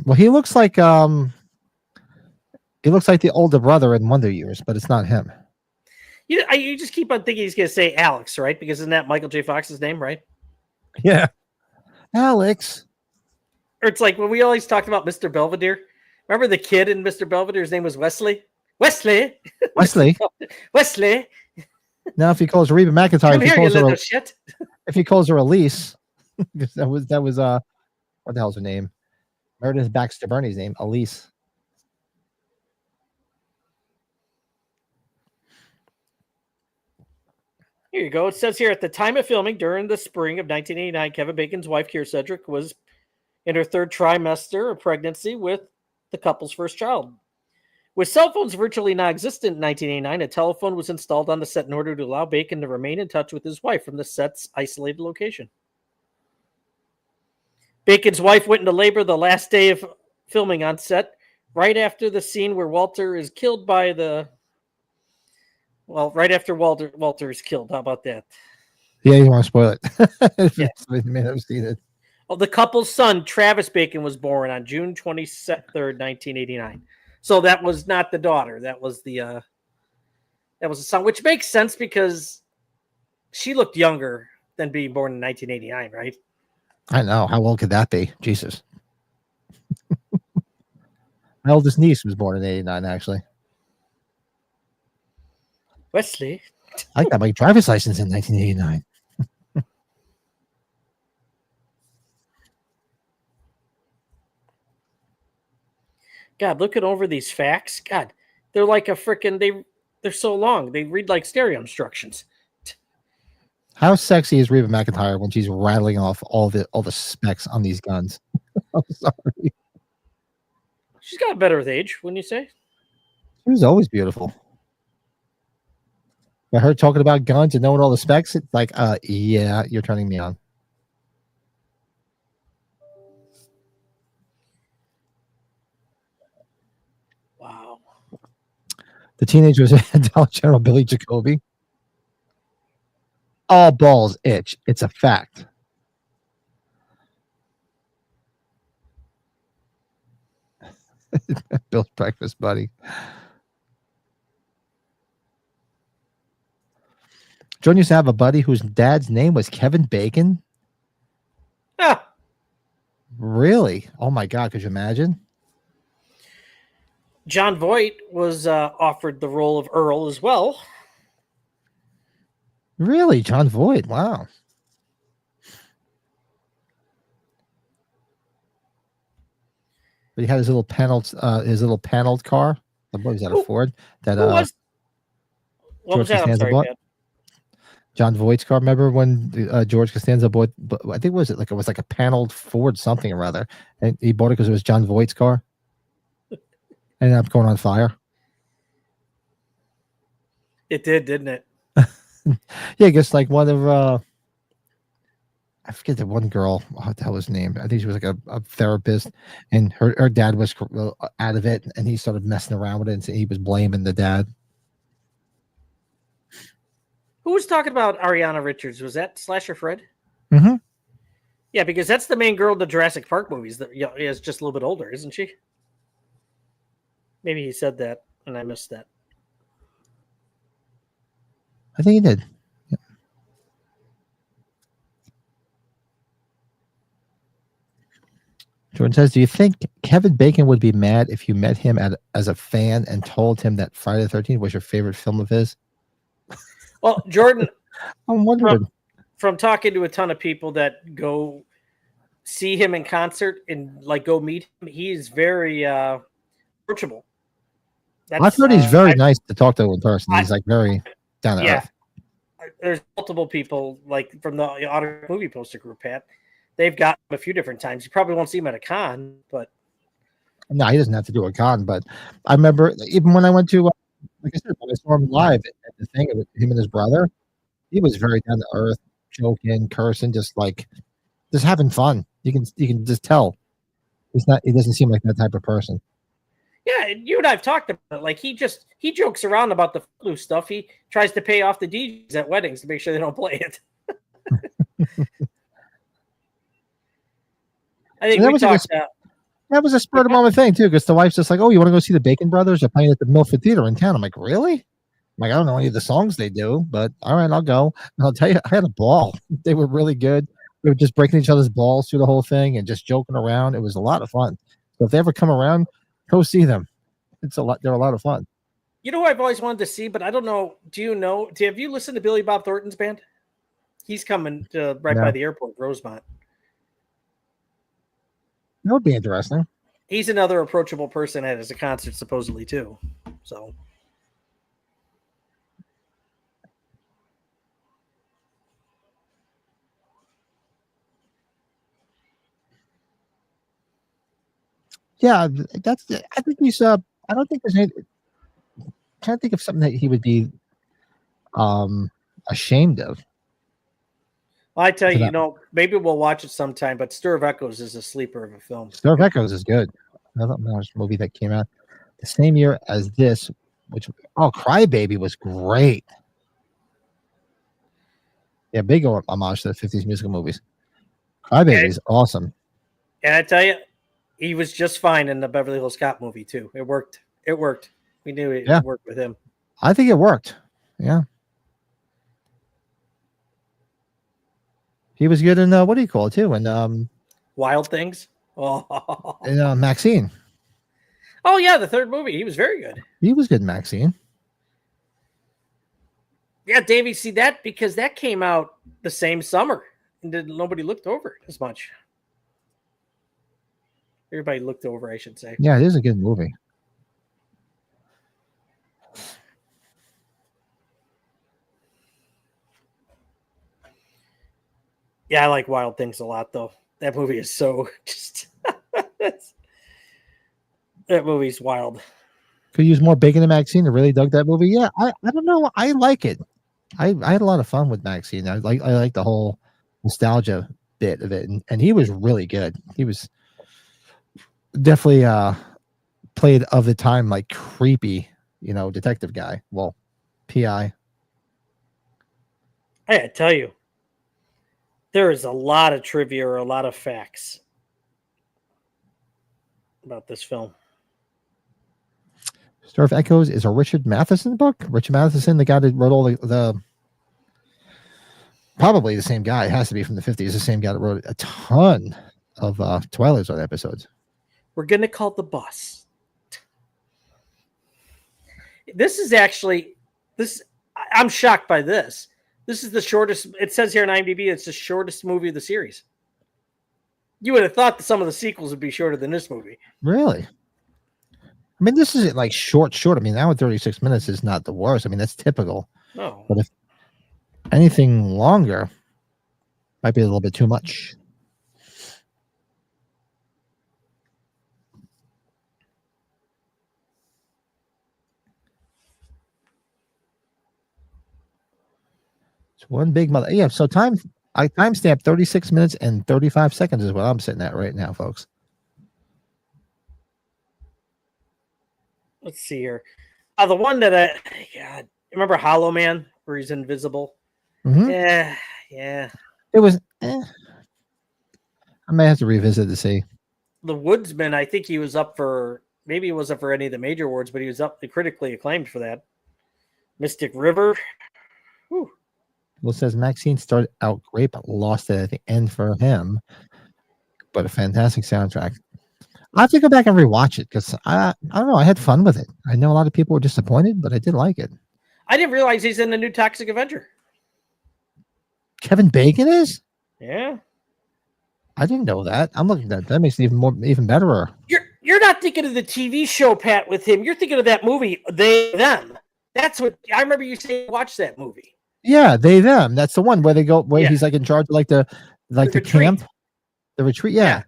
Well, he looks like the older brother in Wonder Years, but it's not him. You just keep on thinking he's going to say Alex, right? Because isn't that Michael J. Fox's name, right? Yeah. Alex. Or it's like when we always talked about Mr. Belvedere. Remember the kid in Mr. Belvedere? His name was Wesley. Wesley. Now, if he calls Reba McEntire, if he calls her Elise, that was what the hell's her name? Meredith Baxter Burney's name, Elise. Here you go. It says here, at the time of filming, during the spring of 1989, Kevin Bacon's wife, Keira Sedgwick, was in her third trimester of pregnancy with the couple's first child. With cell phones virtually non-existent in 1989, a telephone was installed on the set in order to allow Bacon to remain in touch with his wife from the set's isolated location. Bacon's wife went into labor the last day of filming on set, right after the scene where Walter is killed by right after Walter is killed. How about that? Yeah, you want to spoil it. Yeah. Man, I've seen it. Well, the couple's son, Travis Bacon, was born on June 23rd, 1989. So that was not the daughter. That was the son, which makes sense because she looked younger than being born in 1989, right? I know. How old could that be? Jesus. My oldest niece was born in 89, actually. Wesley. I got my driver's license in 1989. God, looking over these facts, God, they're like a freaking, they're so long. They read like stereo instructions. How sexy is Reba McEntire when she's rattling off all the specs on these guns? I'm sorry. She's got better with age, wouldn't you say? She was always beautiful. But her talking about guns and knowing all the specs, it's like, yeah, you're turning me on. Wow. The teenager was Dollar General Billy Jacoby. All balls itch. It's a fact. Bill's breakfast buddy. John used to have a buddy whose dad's name was Kevin Bacon. Ah. Really? Oh my God! Could you imagine? John Voight was offered the role of Earl as well. Really, John Voight? Wow. But he had his little paneled car. What was that? A Ford? That what was that? I'm sorry, Dad. John Voight's car. Remember when George Costanza bought? I think it was like a paneled Ford something or other, and he bought it because it was John Voight's car. Ended up going on fire. It did, didn't it? Yeah, I guess like one of I forget the one girl. What the hell was her name? I think she was like a therapist, and her dad was out of it, and he started messing around with it, and so he was blaming the dad. Who was talking about Ariana Richards? Was that Slasher Fred? Mm-hmm. Yeah, because that's the main girl in the Jurassic Park movies. That is just a little bit older, isn't she? Maybe he said that, and I missed that. I think he did. Yeah. Jordan says, "Do you think Kevin Bacon would be mad if you met him as a fan and told him that Friday the 13th was your favorite film of his?" Well, Jordan, I'm wondering. From talking to a ton of people that go see him in concert and like go meet him, he is very approachable. I've heard he's very nice to talk to in person. He's like very down to earth. There's multiple people like from the autograph movie poster group, Pat. They've got him a few different times. You probably won't see him at a con, but no, he doesn't have to do a con. But I remember even when I went to, like I said, when I saw him live at the thing with him and his brother, he was very down to earth, joking, cursing, just having fun. You can just tell he's not. He doesn't seem like that type of person. Yeah, you and I have talked about it. Like he jokes around about the flu stuff. He tries to pay off the DJs at weddings to make sure they don't play it. I think we talked. That was a spur of the moment thing too, because the wife's just like, "Oh, you want to go see the Bacon Brothers? They're playing at the Milford Theater in town." I'm like, "Really?" I'm like, I don't know any of the songs they do, but all right, I'll go. And I'll tell you, I had a ball. They were really good. We were just breaking each other's balls through the whole thing and just joking around. It was a lot of fun. So if they ever come around, go see them. It's a lot. They're a lot of fun. You know who I've always wanted to see, but I don't know. Have you listened to Billy Bob Thornton's band? He's coming to by the airport, Rosemont. That would be interesting. He's another approachable person at a concert, supposedly too. So, yeah, that's. I think he's. I don't think there's any. Trying to think of something that he would be ashamed of. well, I tell you, maybe we'll watch it sometime. But Stir of Echoes is a sleeper of a film. Stir of Echoes is good. Another movie that came out the same year as this, Crybaby was great. Yeah, big homage to the 50s musical movies. Crybaby is awesome. And I tell you, he was just fine in the Beverly Hills Cop movie too. It worked. We knew it worked with him. I think it worked. Yeah. He was good in what do you call it too? And Wild Things. Oh, and Maxine. Oh yeah, the third movie. He was very good. He was good in Maxine. Yeah, Davey, see that because that came out the same summer and nobody looked over it as much. Everybody looked over, I should say. Yeah, it is a good movie. Yeah, I like Wild Things a lot, though. That movie is so just. That movie's wild. Could use more bacon in Maxine. I really dug that movie. Yeah, I don't know. I like it. I had a lot of fun with Maxine. I like the whole nostalgia bit of it, and he was really good. He was definitely played of the time like creepy, detective guy. Well, PI. I tell you, there is a lot of trivia or a lot of facts about this film. Stir of Echoes is a Richard Matheson book. Richard Matheson, the guy that wrote all the probably the same guy. It has to be from the 50s. The same guy that wrote a ton of Twilight Zone episodes. We're going to call the bus. This is actually I'm shocked by this. This is the shortest. It says here on IMDb it's the shortest movie of the series. You would have thought that some of the sequels would be shorter than this movie. Really? I mean, this isn't like short. I mean, now 36 minutes is not the worst. I mean, that's typical. No. But if anything longer, might be a little bit too much. It's one big mother. Yeah. So I timestamp 36 minutes and 35 seconds is what I'm sitting at right now, folks. Let's see here. The one that remember Hollow Man where he's invisible? Mm-hmm. Yeah. It was. I may have to revisit to see. The Woodsman, I think he was up for. Maybe it wasn't for any of the major awards, but he was up critically acclaimed for that. Mystic River. Whew. Well, it says Maxine started out great, but lost it at the end for him. But a fantastic soundtrack. I have to go back and rewatch it because I don't know. I had fun with it. I know a lot of people were disappointed, but I did like it. I didn't realize he's in the new Toxic Avenger. Kevin Bacon is? Yeah. I didn't know that. I'm looking at that. That makes it even better. You're not thinking of the TV show, Pat, with him. You're thinking of that movie, They, Them. That's what I remember you saying. Watch that movie. Yeah, They, Them. That's the one where they go where he's like in charge of the camp, the retreat. Yeah.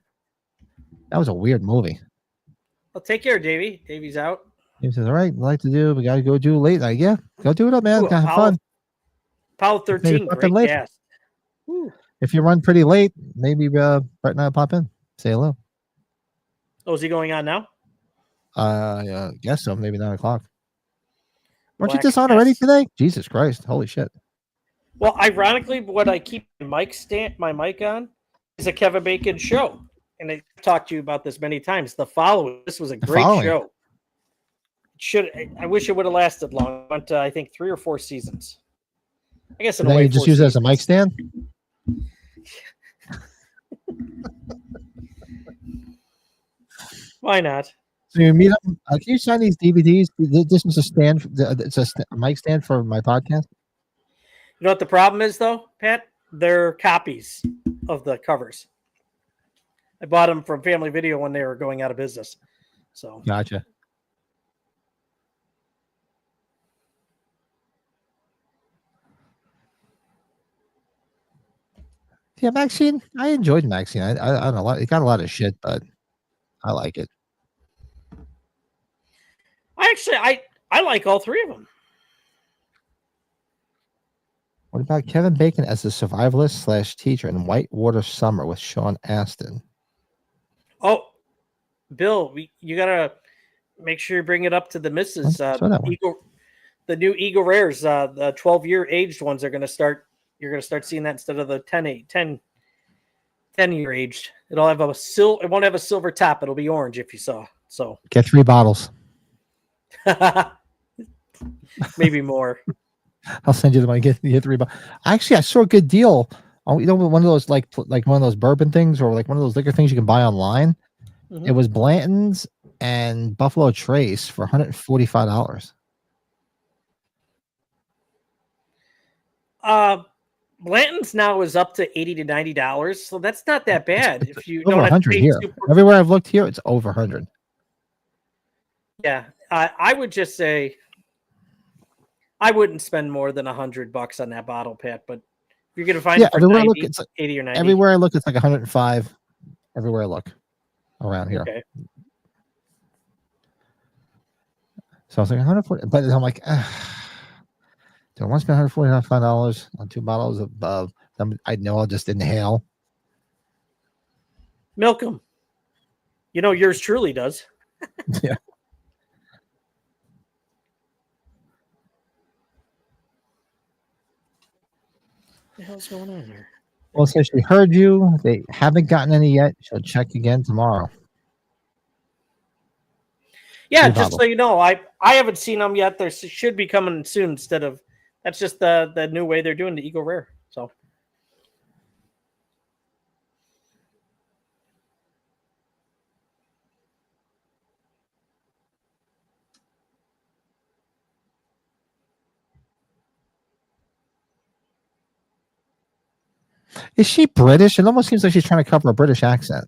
That was a weird movie. Well, take care, Davey. Davey's out. He says, "All right, we like to do. We got to go do late night. Yeah, go do it up, man. Have fun." Apollo 13, great cast. If you run pretty late, maybe Brett and I pop in, say hello. Oh, is he going on now? Yeah, guess so. Maybe 9 o'clock. Weren't you just on already today? Jesus Christ! Holy shit! Well, ironically, what I keep my mic on is a Kevin Bacon show, and I talked to you about this many times. This was a great show. I wish it would have lasted long. It went to, I think, 3 or 4 seasons. I guess in a way, you just use it as a mic stand. Why not? So you meet them. Can you sign these DVDs? This was a stand. It's a mic stand for my podcast. You know what the problem is, though, Pat? They're copies of the covers. I bought them from Family Video when they were going out of business. So gotcha. Yeah, Maxine. I enjoyed Maxine. I don't know. It got a lot of shit, but I like it. I like all 3 of them. What about Kevin Bacon as the survivalist / teacher in Whitewater Summer with Sean Astin? Oh, Bill, you gotta make sure you bring it up to the missus. The new Eagle Rares, the 12-year aged ones are gonna start. You're gonna start seeing that instead of the 10-year aged. It'll have it won't have a silver top. It'll be orange if you saw. So get 3 bottles. Maybe more. I'll send you the money. Get 3 bottles. Actually, I saw a good deal. One of those like one of those bourbon things or like one of those liquor things you can buy online. Mm-hmm. It was Blanton's and Buffalo Trace for $145. Blanton's now is up to $80 to $90, so that's not that bad. If you don't have to pay here. Everywhere I've looked here, it's over 100. Yeah, I would just say I wouldn't spend more than $100 on that bottle, Pat. But if you're gonna find it for 80 or 90. Everywhere I look, it's like 105. Everywhere I look around here. Okay. So I was like 140, but I'm like, do I want to spend $145 on 2 bottles of? I know I'll just inhale. Milk them. You know, yours truly does. Yeah. What the hell's going on here? Well, so she heard you. They haven't gotten any yet. She'll check again tomorrow. Yeah, just so you know, I haven't seen them yet. They should be coming soon. That's just the new way they're doing the Eagle Rare. So. Is she British? It almost seems like she's trying to cover a British accent.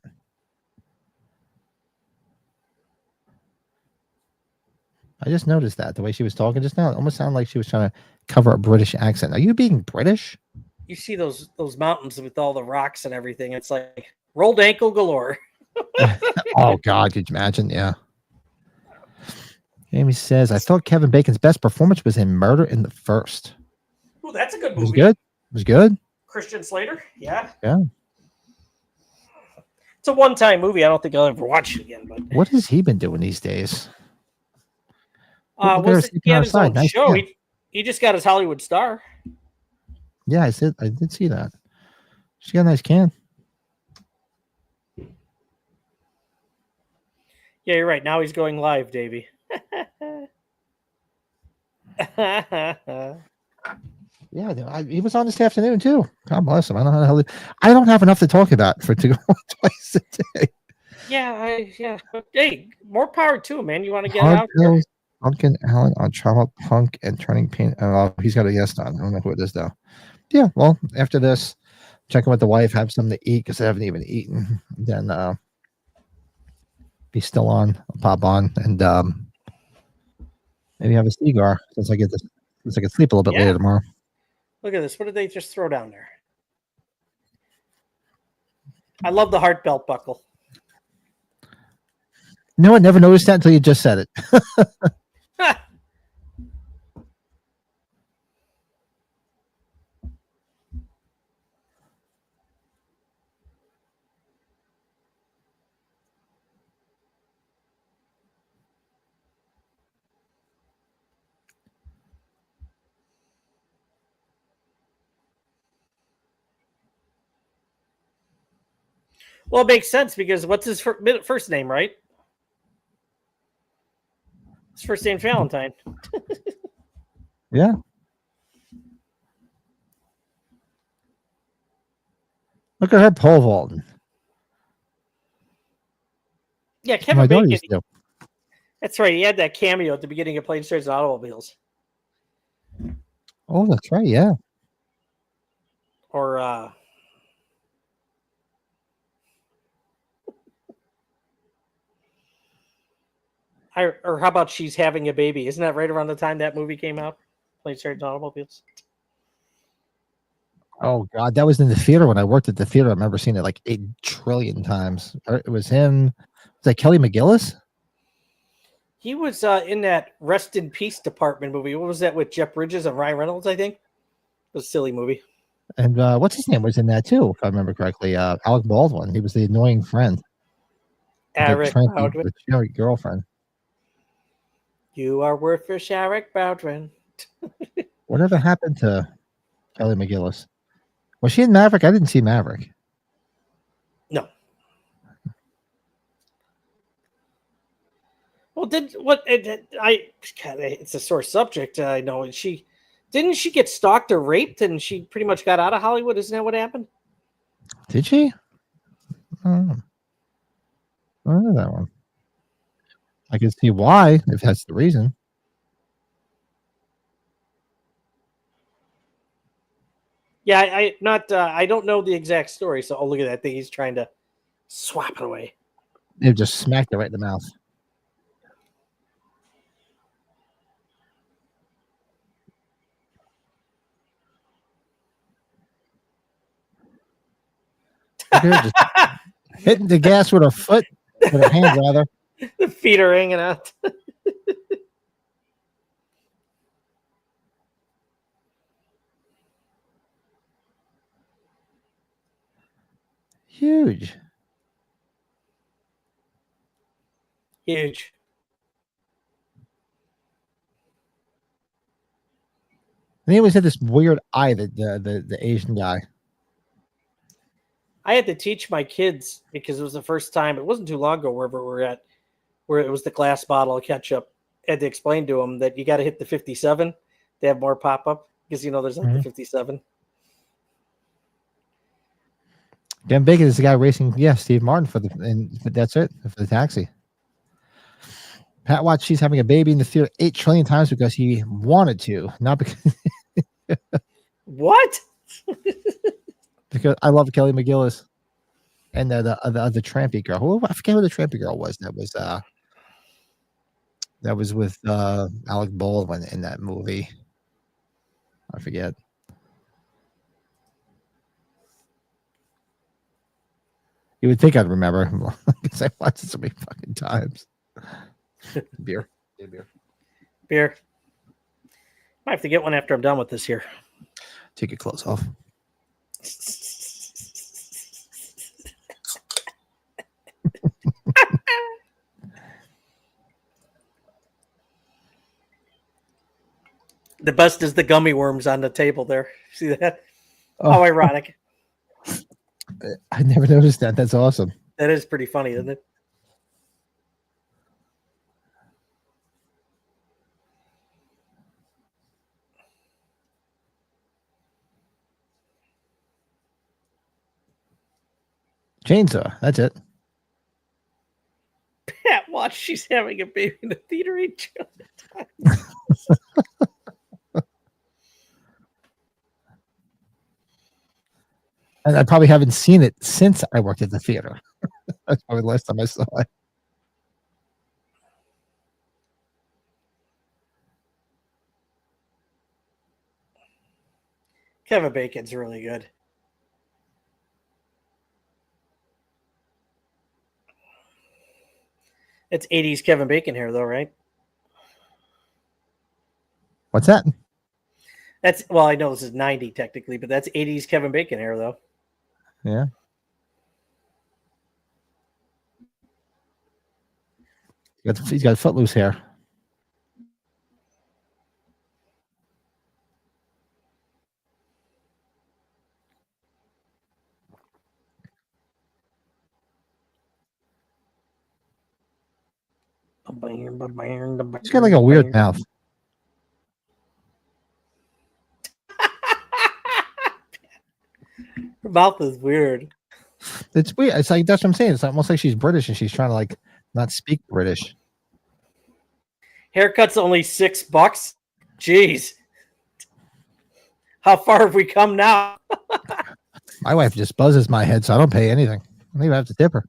I just noticed that the way she was talking just now, it almost sounded like she was trying to cover a British accent. Are you being British? You see those mountains with all the rocks and everything. It's like rolled ankle galore. Oh, God. Could you imagine? Yeah. Amy says, I thought Kevin Bacon's best performance was in Murder in the First. Well, that's a good movie. It was good? was good. Christian Slater. Yeah. Yeah. It's a one-time movie. I don't think I'll ever watch it again. But what has he been doing these days? He had his own show. He just got his Hollywood star. Yeah, I did see that. She got a nice can. Yeah, you're right. Now he's going live, Davey. Yeah, he was on this afternoon too. God bless him. I don't know how. I don't have enough to talk about to go twice a day. Yeah. Hey, more power to him, man. You want to get it out there? Pumpkin Allen on Trauma Punk and Turning Pain. He's got a guest on. I don't know who it is though. Yeah, well, after this, check in with the wife, have something to eat because I haven't even eaten. Then be still on, I'll pop on, and maybe have a cigar since I can sleep a little bit later tomorrow. Look at this. What did they just throw down there? I love the heart belt buckle. No, I never noticed that until you just said it. Well, it makes sense because what's his first name, right? His first name's Valentine. Yeah. Look at her pole vaulting. Yeah, Kevin Bacon. That's right. He had that cameo at the beginning of Planes, Trains, and Automobiles. Oh, that's right. Yeah. Or or how about She's Having a Baby? Isn't that right around the time that movie came out? Planes, Trains, and Automobiles. Oh God, that was in the theater when I worked at the theater. I remember seeing it like 8 trillion times. It was him. Was that Kelly McGillis? He was in that Rest in Peace department movie. What was that with Jeff Bridges and Ryan Reynolds? I think it was a silly movie. And what's his name was in that too, if I remember correctly. Alec Baldwin. He was the annoying friend. Eric Baldwin. The cherry girlfriend. You are worthless, Eric Baldwin. Whatever happened to Kelly McGillis? Was she in Maverick? I didn't see Maverick. No. Well, it's a sore subject. I know. And didn't she get stalked or raped, and she pretty much got out of Hollywood? Isn't that what happened? Did she? I don't know that one. I can see why, if that's the reason. Yeah, I don't know the exact story, so look at that thing. He's trying to swap it away. They just smacked it right in the mouth. Just hitting the gas with her foot, with her hand rather. The feet are hanging out. Huge. Huge. And he always had this weird eye, the Asian guy. I had to teach my kids because it was the first time. It wasn't too long ago wherever we're at, where it was the glass bottle of ketchup. I had to explain to them that you got to hit the 57 to have more pop up because there's like the 57. Dan Bacon is the guy racing. Yeah, Steve Martin and that's it for the taxi. Pat watched She's Having a Baby in the theater 8 trillion times because he wanted to, not because. What? Because I love Kelly McGillis and the trampy girl. I forget who the trampy girl was. That was with Alec Baldwin in that movie. I forget. You would think I'd remember because I watched it so many fucking times. Beer. Might have to get one after I'm done with this here. Take your clothes off. The best is the gummy worms on the table there. See that? Oh, how ironic. I never noticed that. That's awesome. That is pretty funny, isn't it? Chainsaw. That's it. Pat, watch. She's having a baby in the theater. And I probably haven't seen it since I worked at the theater. That's probably the last time I saw it. Kevin Bacon's really good. It's 80s Kevin Bacon hair, though, right? What's that? That's, well, I know this is 90 technically, but that's 80s Kevin Bacon hair, though. Yeah. He's got footloose hair. He's got like a weird mouth. Her mouth is weird. It's weird. It's like, that's what I'm saying. It's almost like she's British and she's trying to like not speak British. Haircut's only $6. Jeez. How far have we come now? My wife just buzzes my head, so I don't pay anything. I don't even have to tip her.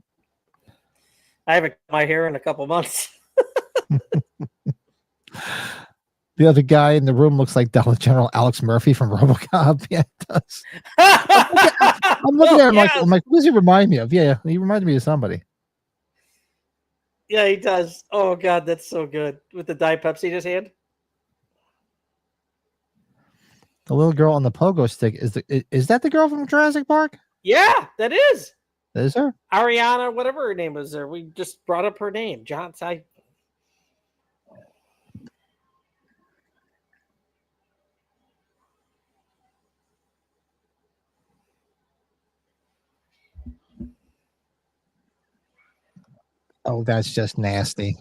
I haven't cut my hair in a couple months. The other guy in the room looks like Dollar General Alex Murphy from RoboCop. Yeah, it does. I'm looking at him like, who does he remind me of? Yeah, he reminded me of somebody. Yeah, he does. Oh God, that's so good. With the Diet Pepsi in his hand. The little girl on the pogo stick is that the girl from Jurassic Park? Yeah, that is. That is her. Ariana, whatever her name was there. We just brought up her name. Johnson. Oh, that's just nasty.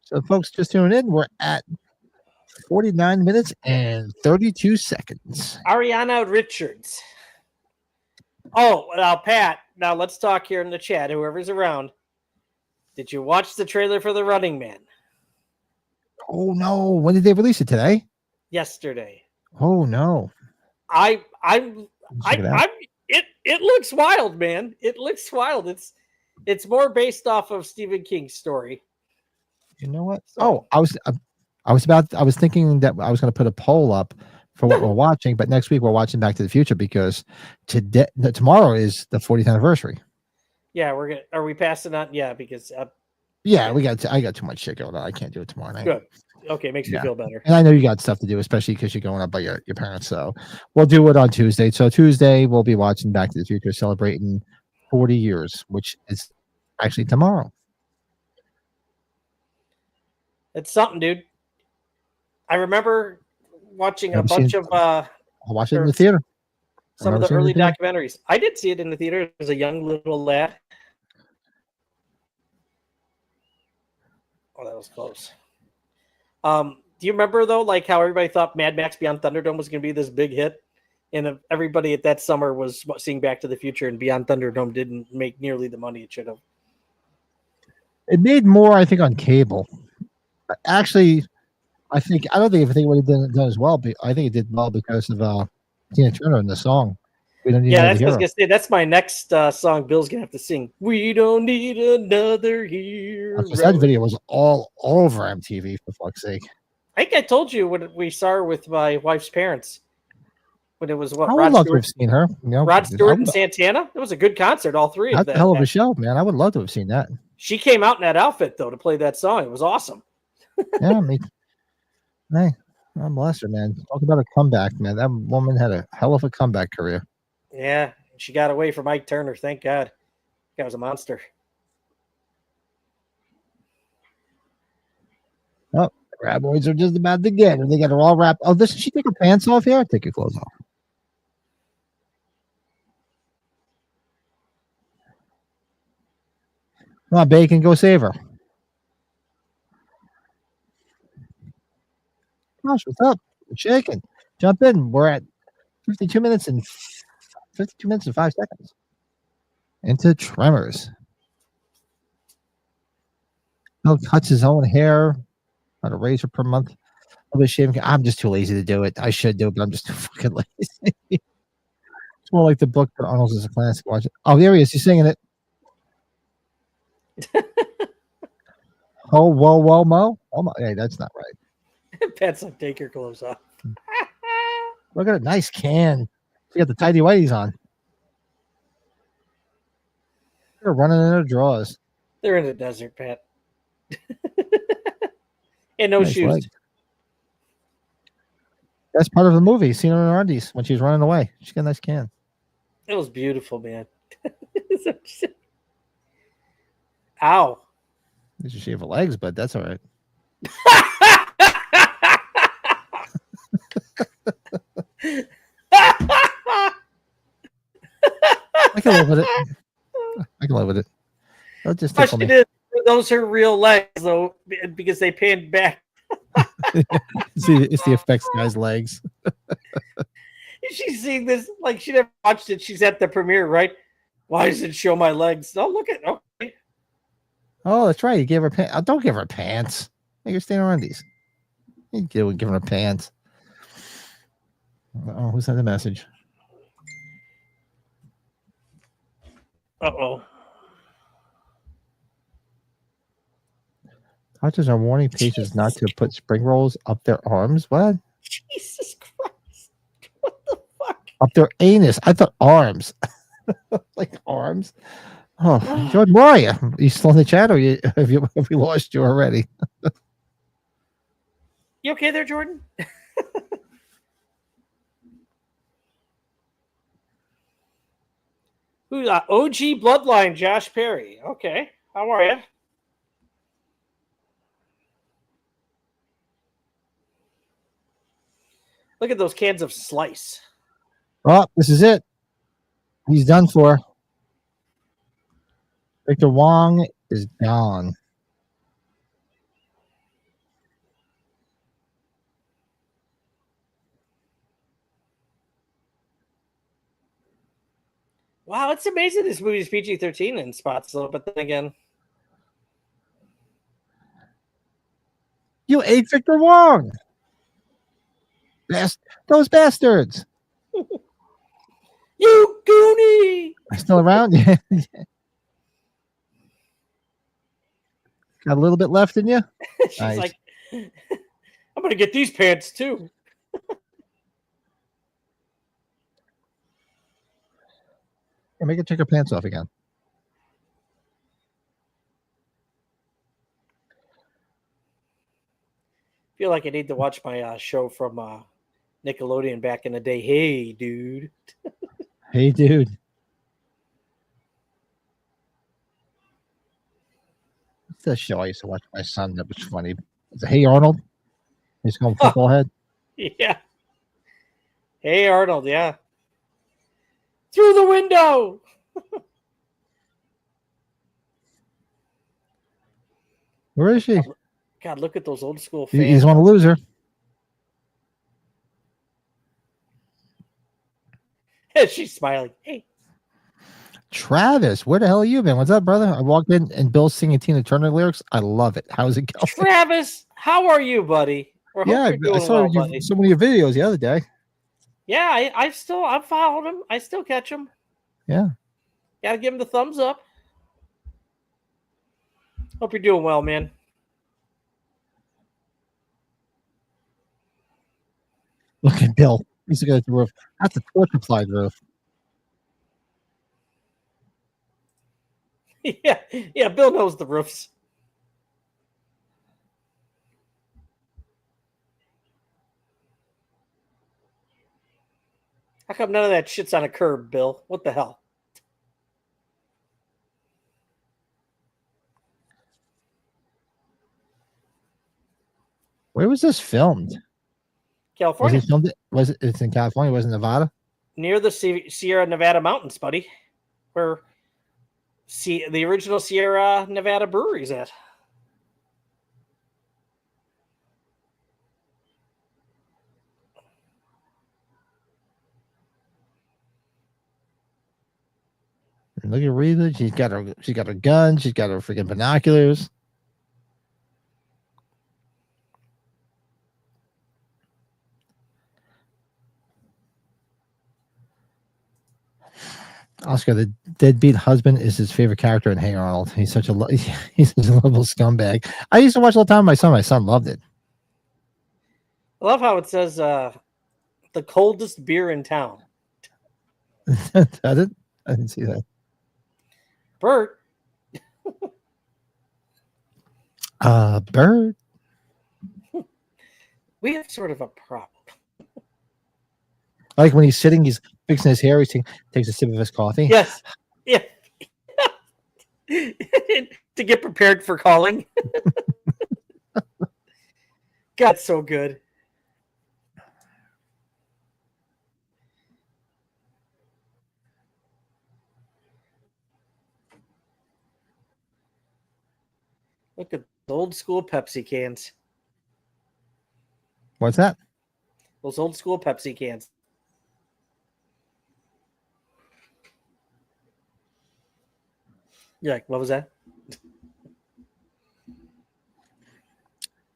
So, folks, just tuning in. We're at 49 minutes and 32 seconds. Ariana Richards. Oh, now, Pat, now let's talk here in the chat, whoever's around. Did you watch the trailer for The Running Man? Oh, no. When did they release it? Today? Yesterday. Oh, no. It looks wild, man. It looks wild. It's more based off of Stephen King's story. You know what? Oh, I was thinking that I was going to put a poll up for what we're watching, but next week we're watching Back to the Future because tomorrow is the 40th anniversary. Yeah, are we passing on? Yeah, because yeah, I got too much shit going on. I can't do it tomorrow night. Good. Okay, makes me feel better. And I know you got stuff to do, especially because you're going up by your parents. So we'll do it on Tuesday. So Tuesday we'll be watching Back to the Future, celebrating 40 years, which is actually tomorrow. It's something, dude. I remember watching a bunch of I'll watch it in the theater. Some of the early documentaries. I did see it in the theater as a young little lad. Oh, that was close. Do you remember though, like how everybody thought Mad Max Beyond Thunderdome was going to be this big hit, and everybody at that summer was seeing Back to the Future, and Beyond Thunderdome didn't make nearly the money it should have. It made more, I think, on cable. Actually, I don't think it would have done as well. But I think it did well because of Tina Turner in the song. We don't need that's what I was gonna say. That's my next song. Bill's gonna have to sing. We don't need another hero. That video was all over MTV, for fuck's sake. I think I told you when we saw her with my wife's parents. When it was what? I would love to have seen her. You know, Rod Stewart and Santana. It was a good concert. All three of them. That's a hell of a show, man. I would love to have seen that. She came out in that outfit though to play that song. It was awesome. Yeah, hey, God bless her, man. Talk about a comeback, man. That woman had a hell of a comeback career. Yeah, she got away from Ike Turner. Thank God. That was a monster. Oh, the graboids are just about to get her. They got her all wrapped. Oh, doesn't she take her pants off here? Take your clothes off. Come on, Bacon, go save her. Gosh, what's up? We're shaking. Jump in. We're at 52 minutes and 5 seconds. Into Tremors. Bill cuts his own hair. About a razor per month. I'll be shaving. I'm just too lazy to do it. I should do it, but I'm just too fucking lazy. It's more like the book, but Arnold's is a classic. Watch it. Oh, there he is. He's singing it. Oh, whoa, whoa, mo. Oh my, hey, that's not right. Pat's like, take your clothes off. Look at it. Nice can. She got the tidy whities on. They're running in their drawers. They're in the desert, Pat. And no Nice shoes. leg. That's part of the movie. Seen her in her undies when she was running away. She got a nice can. It was beautiful, man. Ow. Did you shave her legs? But that's all right. I can live with it. I can live with it. That'll just tickle me. Those are real legs, though, because they panned back. It's the effects guy's legs. She's seeing this like she never watched it. She's at the premiere, right? Why does it show my legs? Oh, look at okay. Oh, that's right. You gave her pants. Oh, don't give her pants. You're staying around these. You give her pants. Oh, who sent the message? Uh-oh. Doctors are warning patients not to put spring rolls up their arms. What? Jesus Christ. What the fuck? Up their anus. I thought arms. Like arms. Oh, Jordan, where are you? Are you still in the chat, or have we lost you already? You okay there, Jordan? Who's OG Bloodline? Josh Perry. Okay, how are you? Look at those cans of Slice. Oh, this is it. He's done for. Victor Wong is gone. Wow, it's amazing this movie's PG-13 in spots, though. But then again, you ate Victor Wong. Those bastards. You goonie. Still around? Yeah. Got a little bit left in you? She's Nice. like, I'm going to get these pants, too. Yeah, make her take her pants off again. I feel like I need to watch my show from Nickelodeon back in the day. Hey, dude. Hey, dude. What's that show I used to watch with my son that was funny? Is it Hey Arnold? He's going football head. Yeah. Hey, Arnold, yeah. Through the window. Where is she? God, look at those old school fans. He's one loser. She's smiling. Hey. Travis, where the hell have you been? What's up, brother? I walked in and Bill's singing Tina Turner lyrics. I love it. How's it going? Travis, how are you, buddy? Yeah, I saw some of your videos the other day. Yeah, I've followed him. I still catch him. Yeah. Gotta give him the thumbs up. Hope you're doing well, man. Look at Bill. He's looking at the roof. That's a torch applied roof. Yeah, Bill knows the roofs. How come none of that shit's on a curb, Bill? What the hell? Where was this filmed? California. Was it filmed? It's in California? Was it Nevada? Near the Sierra Nevada mountains, buddy. Where the original Sierra Nevada brewery's at. Look at Rita. She's got her gun. She's got her freaking binoculars. Oscar, the deadbeat husband, is his favorite character in Hey Arnold. He's such a lovable scumbag. I used to watch all the time with my son. My son loved it. I love how it says the coldest beer in town. I didn't see that. Bert. Bert. We have sort of a problem. Like when he's sitting, he's fixing his hair. He takes a sip of his coffee. Yes. Yeah. To get prepared for calling. God, so good. Look at the old school Pepsi cans. What's that? Those old school Pepsi cans. You're like, what was that?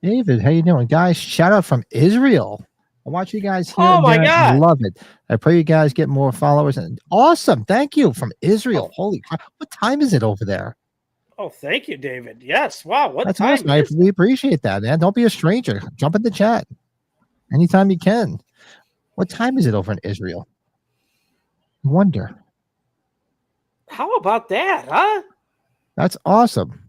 David, how you doing? Guys, shout out from Israel. I watch you guys here. Oh my God. God. Love it. I pray you guys get more followers. And awesome. Thank you from Israel. Oh. Holy crap. What time is it over there? Oh, thank you, David. Yes. Wow. What That's time? awesome. We appreciate that, man. Don't be a stranger. Jump in the chat anytime you can. What time is it over in Israel? I wonder. How about that, huh? That's awesome.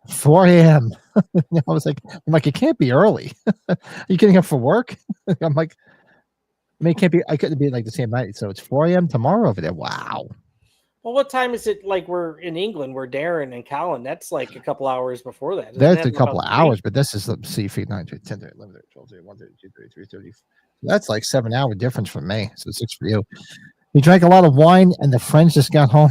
4 a.m. I was like, it can't be early. Are you getting up for work? I'm like, it can't be. I couldn't be like the same night. So it's 4 a.m. tomorrow over there. Wow. Well, what time is it? Like we're in England, we're Darren and Colin. That's like a couple hours before that. That's a couple of hours, but this is see feet 9, 10, 11, 12, 1, 2, 3, 3. That's like 7-hour difference from me. So 6 for you. You drank a lot of wine, and the friends just got home.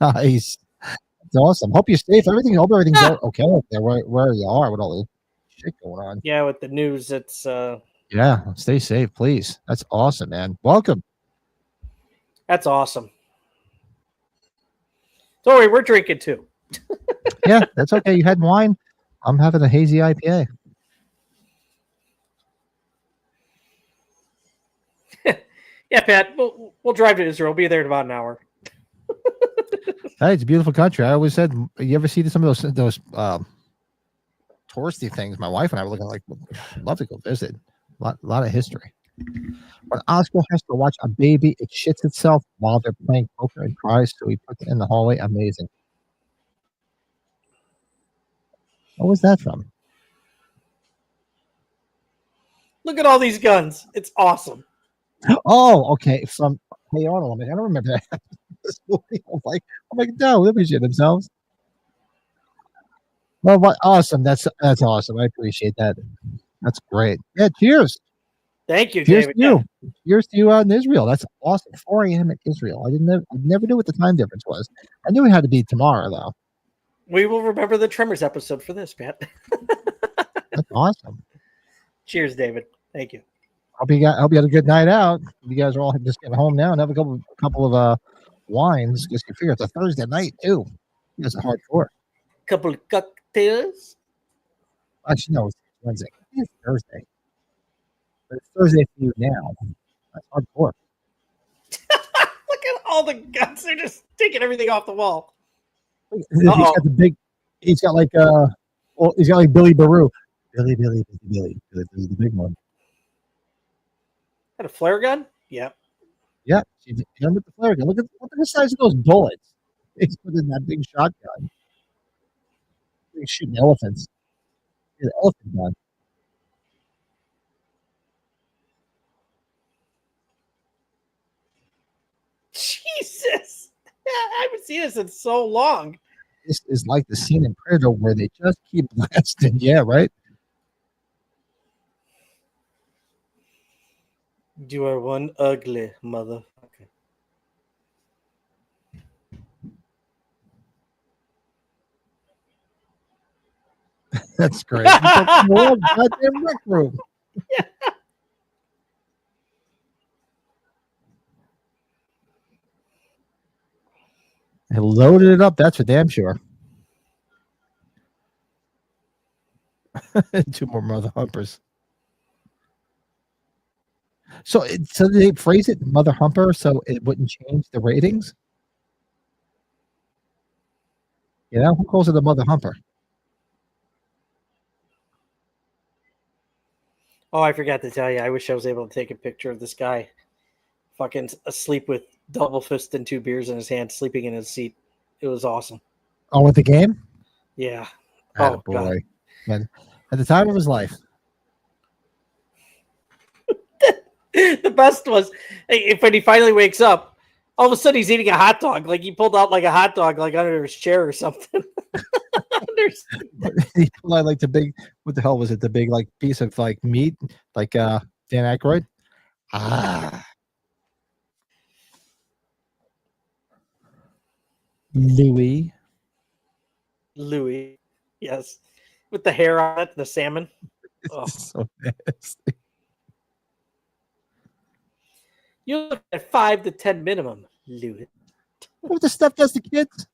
Nice. That's awesome. Hope you're safe. Hope everything's okay up there where you are with all the shit going on. Yeah, with the news, it's yeah. Stay safe, please. That's awesome, man. Welcome. That's awesome. Don't worry, we're drinking too. Yeah, that's okay. You had wine. I'm having a hazy IPA. Yeah, Pat, we'll drive to Israel. We'll be there in about an hour. Hey, it's a beautiful country. I always said, you ever see some of those touristy things? My wife and I were looking like, I'd love to go visit. A lot of history. When Oscar has to watch a baby, it shits itself while they're playing poker and cries, so he puts it in the hallway. Amazing. What was that from? Look at all these guns. It's awesome. Oh, okay. From Hey Arnold. I'm like, I don't remember that. This movie. I'm like, no, they shit themselves. Well, what awesome. That's awesome. I appreciate that. That's great. Yeah, cheers. Thank you, Cheers David. to you. Cheers to you out in Israel. That's awesome. 4 a.m. in Israel. I never knew what the time difference was. I knew it had to be tomorrow, though. We will remember the Tremors episode for this, Pat. That's awesome. Cheers, David. Thank you. Hope you had a good night out. You guys are all just getting home now and have a couple of wines. Because you figure it's a Thursday night too. It's a hardcore. Couple of cocktails. Actually, no, it's Wednesday. It's Thursday. But it's Thursday for you now. That's hardcore. Look at all the guns. They're just taking everything off the wall. He's got the big. He's got like he's got like Billy Baru. Billy, the big one. Got a flare gun? Yep. Yeah, she's done with the flare gun. Look at the size of those bullets. He's putting that big shotgun. He's shooting elephants. The elephant gun. I haven't seen this in so long. This is like the scene in Predator where they just keep blasting. Yeah, right? You are one ugly motherfucker. That's great. Goddamn rec room. Yeah. They loaded it up. That's for damn sure. 2 more mother humpers. So they phrase it mother humper so it wouldn't change the ratings. You know, who calls it a mother humper? Oh, I forgot to tell you. I wish I was able to take a picture of this guy fucking asleep with double fist and 2 beers in his hand, sleeping in his seat. It was awesome. Oh, with the game? Yeah. Oh, boy. Man, at the time of his life. The best was when he finally wakes up, all of a sudden he's eating a hot dog. Like he pulled out like a hot dog like under his chair or something. He pulled out like the big, what the hell was it? The big like piece of like meat, like Dan Aykroyd. Louis. Yes. With the hair on it, the salmon. Oh. So nasty. You look at 5 to 10 minimum, Louis. What the stuff does to kids?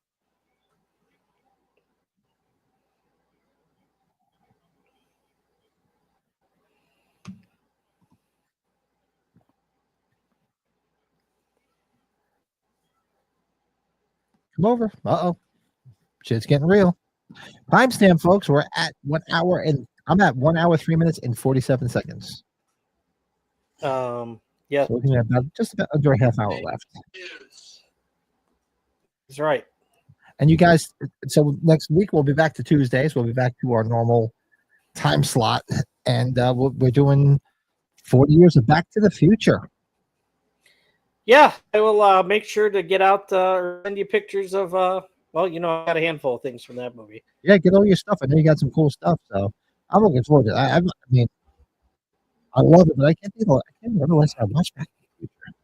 Come over. Uh-oh. Shit's getting real. Timestamp, folks. We're at 1 hour and I'm at 1 hour, 3 minutes and 47 seconds. Yeah. So looking at just about under a half hour left. That's right. And you guys, so next week we'll be back to Tuesdays. We'll be back to our normal time slot. And we're doing 40 years of Back to the Future. Yeah, I will make sure to get out or send you pictures of well, you know, I got a handful of things from that movie. Yeah, get all your stuff. I know you got some cool stuff, so I'm looking forward to it. I mean, I love it, but I can't remember last time I watched Back to the Future.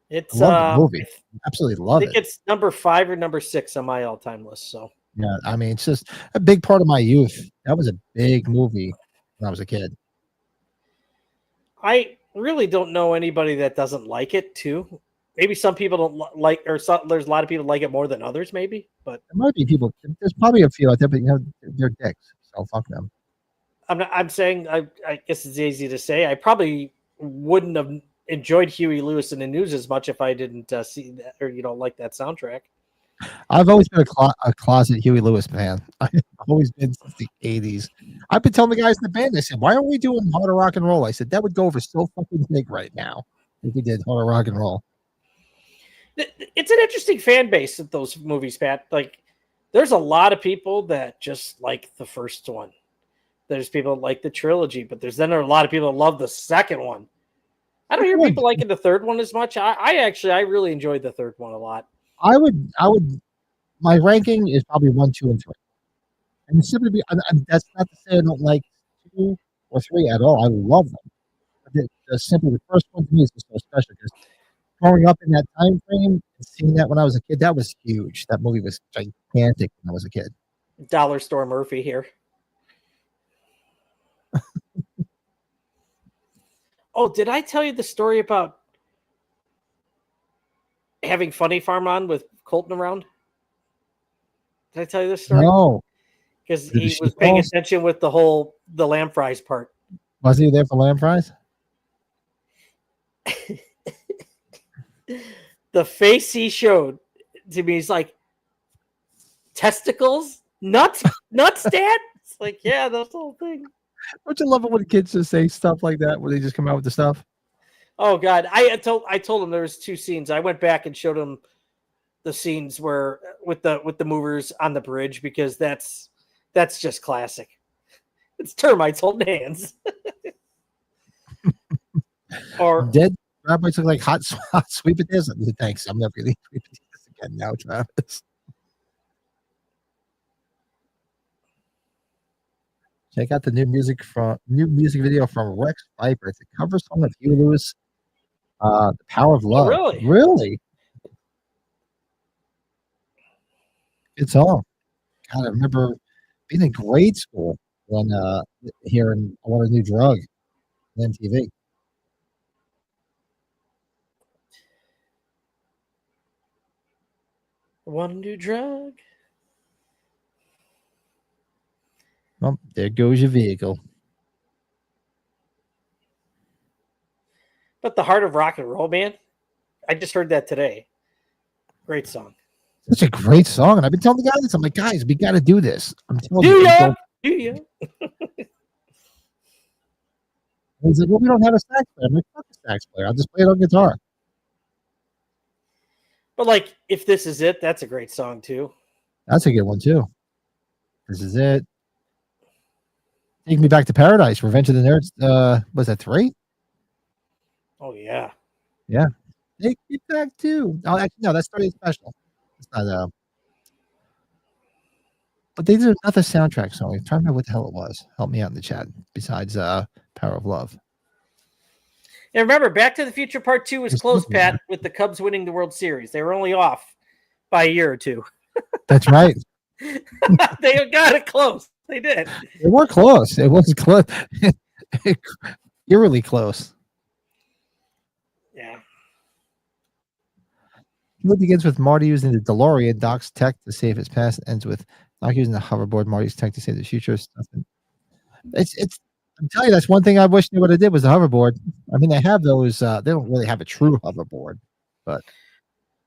It's I love the movie. Absolutely love it. I think it's number 5 or number 6 on my all-time list. So yeah, I mean, it's just a big part of my youth. That was a big movie when I was a kid. I really don't know anybody that doesn't like it too. Maybe some people don't like, or there's a lot of people like it more than others. Maybe, but there might be people. There's probably a few out there, but you know, they're dicks. So fuck them. I'm saying. I guess it's easy to say. I probably wouldn't have enjoyed Huey Lewis in the News as much if I didn't see that or like that soundtrack. I've always been a closet Huey Lewis fan. I've always been since the 80s. I've been telling the guys in the band, I said, why aren't we doing harder rock and roll? I said, that would go over so fucking big right now if we did harder rock and roll. It's an interesting fan base of those movies, Pat. Like, there's a lot of people that just like the first one. There's people that like the trilogy, but there are a lot of people that love the second one. I don't hear people liking the third one as much. I really enjoyed the third one a lot. I would. My ranking is probably 1, 2, and 3. And simply, that's not to say I don't like 2 or 3 at all. I love them. But simply, the first one to me is just so special because growing up in that time frame and seeing that when I was a kid, that was huge. That movie was gigantic when I was a kid. Dollar Store Murphy here. Oh, did I tell you the story about having Funny Farm on with Colton around? Did I tell you this story? No. Because he was paying attention with the lamb fries part. Was he there for lamb fries? The face he showed to me, he's like, testicles? Nuts, Dad? It's like, yeah, that's the whole thing. Don't you love it when kids just say stuff like that when they just come out with the stuff? Oh God, I told him there was 2 scenes. I went back and showed him the scenes where with the movers on the bridge because that's just classic. It's termites holding hands. Or dead rabbits look like hot sweet potatoes. Thanks, I'm never gonna eat sweet potatoes again now, Travis. Check out the new music video from Rex Viper. It's a cover song of Huey Lewis, "The Power of Love." Oh, really? Really? Good song. God, I remember being in grade school when hearing "I Want a New Drug" on MTV. Want a new drug? Well, there goes your vehicle. But the Heart of Rock and Roll, man. I just heard that today. Great song. Such a great song, and I've been telling the guys this. I'm like, guys, we got to do this. I'm telling Do you. ya? Do ya? He's like, well, we don't have a sax player. I'm like, fuck a sax player. I'll just play it on guitar. But like, If This Is It, that's a great song too. That's a good one too. This is it. Take Me Back to Paradise. Revenge of the Nerds. Was that 3? Oh yeah. Yeah. Take Me Back to. Oh, actually, no, that's 30 special. It's not. But they did another soundtrack song. I'm trying to remember what the hell it was. Help me out in the chat. Besides Power of Love. And remember, Back to the Future Part 2 was close, Pat, with the Cubs winning the World Series. They were only off by a year or two. That's right. They got it close. They did. They were close. It was close. Eerily close. Yeah. It begins with Marty using the DeLorean, Doc's tech to save his past. Ends with Doc using the hoverboard, Marty's tech to save the future. It's. I'm telling you, that's one thing I wish they would have did was the hoverboard. I mean, they have those. They don't really have a true hoverboard, but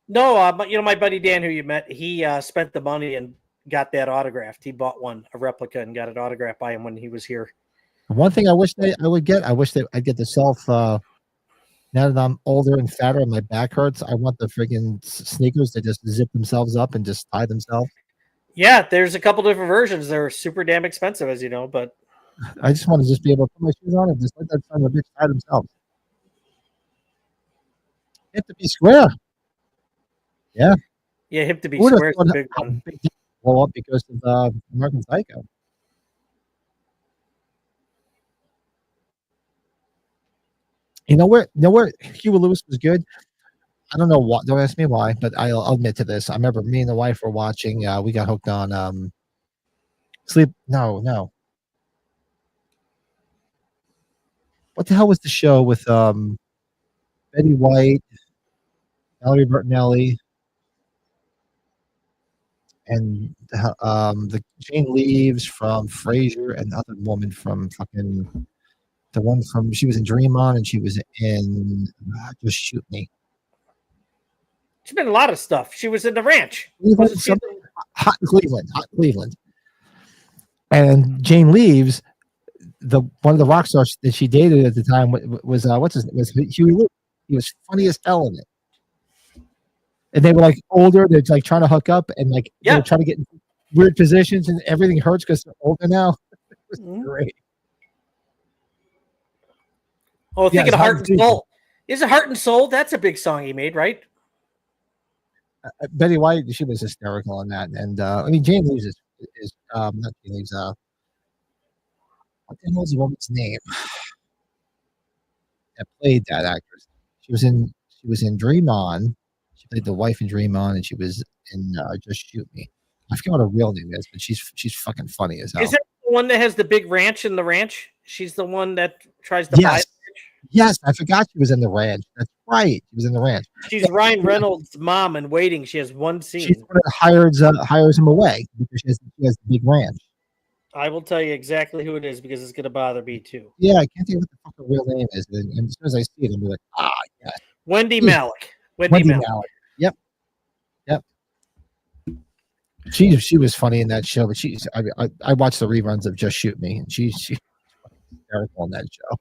no. But my buddy Dan, who you met, he spent the money and got that autographed. He bought a replica, and got it autographed by him when he was here. One thing I wish I'd get the self. Now that I'm older and fatter and my back hurts, I want the freaking sneakers that just zip themselves up and just tie themselves. Yeah, there's a couple different versions. They're super damn expensive, as you know, but I just want to just be able to put my shoes on and just let that son of a bitch tie themselves. Hip to be square. Yeah. Yeah, Hip to be square is a big one. Blow up because of American Psycho. You know where Huey Lewis was good? I don't know what. Don't ask me why, but I'll admit to this. I remember me and the wife were watching. We got hooked on Sleep. No. What the hell was the show with Betty White, Valerie Bertinelli, and the Jane Leaves from Frasier, and the other woman from fucking the one from she was in Dream On, and she was in Just Shoot Me. She's been in a lot of stuff. She was in The Ranch. Hot Cleveland. And Jane Leaves, one of the rock stars that she dated at the time was Huey Lewis. He was funny as hell in it. And they were like older. They're like trying to hook up and like they're trying to get in weird positions, and everything hurts because they're older now. It was great. Oh, thinking of Heart and Soul. Is it Heart and Soul? That's a big song he made, right? Betty White, she was hysterical on that, and I mean Jane Leaves is not Jane Leaves. What the hell is the woman's name that played that actress? She was in Dream On. She played the wife in Dream On, and she was in Just Shoot Me. I forget what her real name is, but she's fucking funny as hell. Is that the one that has the big ranch in The Ranch? She's the one that tries to buy it. Yes, I forgot she was in The Ranch. That's right. She was in The Ranch. She's Ryan Reynolds' mom in Waiting. She has one scene. She's the one that hires him away because she has the big ranch. I will tell you exactly who it is because it's going to bother me too. Yeah, I can't think of what the fuck her real name is. And as soon as I see it, I'm like, yes. Wendy Malick. Wendy Malick. Yep. She was funny in that show, but I watched the reruns of Just Shoot Me, and she's hysterical in that show.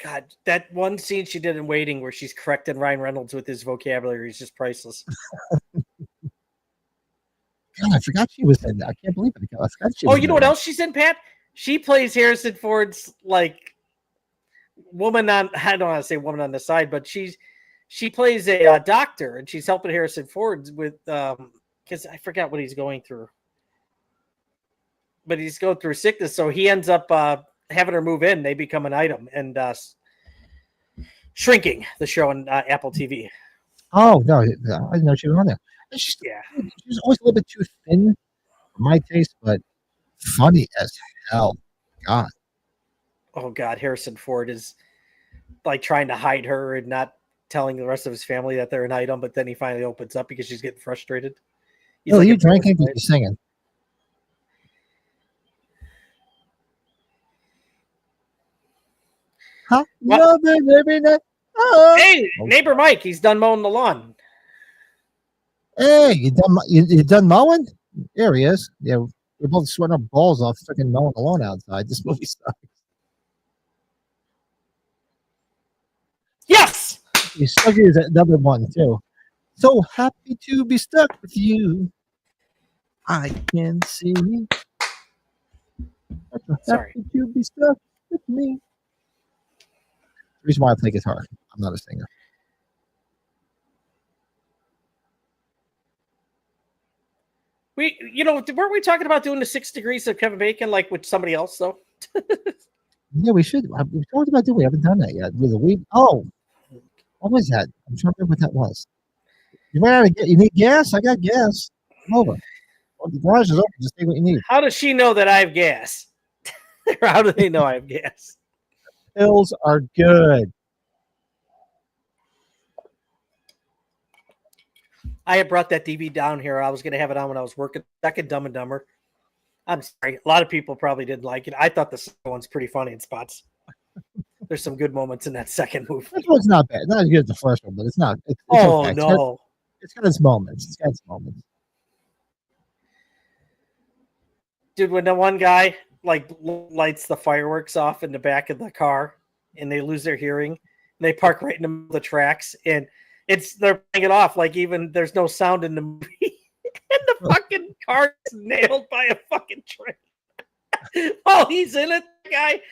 God, that one scene she did in Waiting where she's correcting Ryan Reynolds with his vocabulary is just priceless. God, I forgot she was in that. I can't believe it. I forgot she was you know what else she's in, Pat? She plays Harrison Ford's like woman on. I don't want to say woman on the side, but she's she plays a doctor, and she's helping Harrison Ford with because I forgot what he's going through, but he's going through sickness, so he ends up having her move in. They become an item, and Shrinking, the show on Apple TV. Oh no, I didn't know she was on there. She was always a little bit too thin for my taste, but funny as hell. God. Oh God, Harrison Ford is like trying to hide her and not telling the rest of his family that they're an item, but then he finally opens up because she's getting frustrated. He's like, you drinking? You're singing. Huh? Oh. Hey, neighbor Mike, he's done mowing the lawn. Hey, you done mowing? There he is. Yeah, we're both sweating our balls off freaking mowing the lawn outside. This movie sucks. Yes! You stuck is another one too. So happy to be stuck with you. I can see. Sorry. Happy to be stuck with me. The reason why I play guitar. I'm not a singer. Weren't we talking about doing the 6 degrees of Kevin Bacon like with somebody else though? Yeah, we should. We talked about doing. We haven't done that yet. Oh, what was that? I'm trying to remember what that was. You need gas? I got gas. Come over. Well, the garage is open. Just take what you need. How does she know that I have gas? How do they know I have gas? Pills are good. I had brought that DVD down here. I was going to have it on when I was working. Second Dumb and Dumber. I'm sorry. A lot of people probably didn't like it. I thought the second one's pretty funny in spots. There's some good moments in that second movie. That one's not bad. Not as good as the first one, but it's not. It's okay. No. It's got its moments. It's got its moments. Dude, when the one guy like lights the fireworks off in the back of the car and they lose their hearing, and they park right in the middle of the tracks, and they're playing it off like even there's no sound in the movie. And the fucking car is nailed by a fucking train. Oh, he's in it, guy.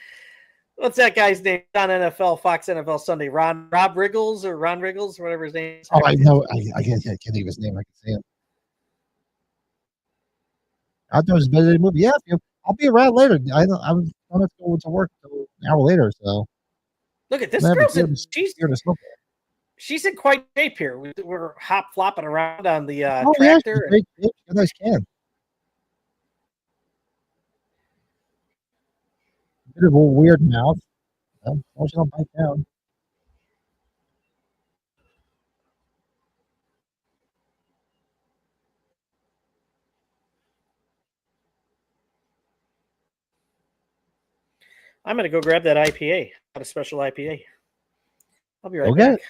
What's that guy's name? On NFL, Fox NFL Sunday. Ron Riggles, whatever his name is. Oh, I know. I can't think of his name. I can see him. Outdoors is better than the movie. Yeah, I'll be around later. I don't have to go to work until an hour later. So look at this girl's she's in quite shape here. We're hop flopping around on the tractor. Yeah, she's a nice can. Bit of a weird mouth. Well, she don't bite down. I'm gonna go grab that IPA. Got a special IPA. I'll be right back.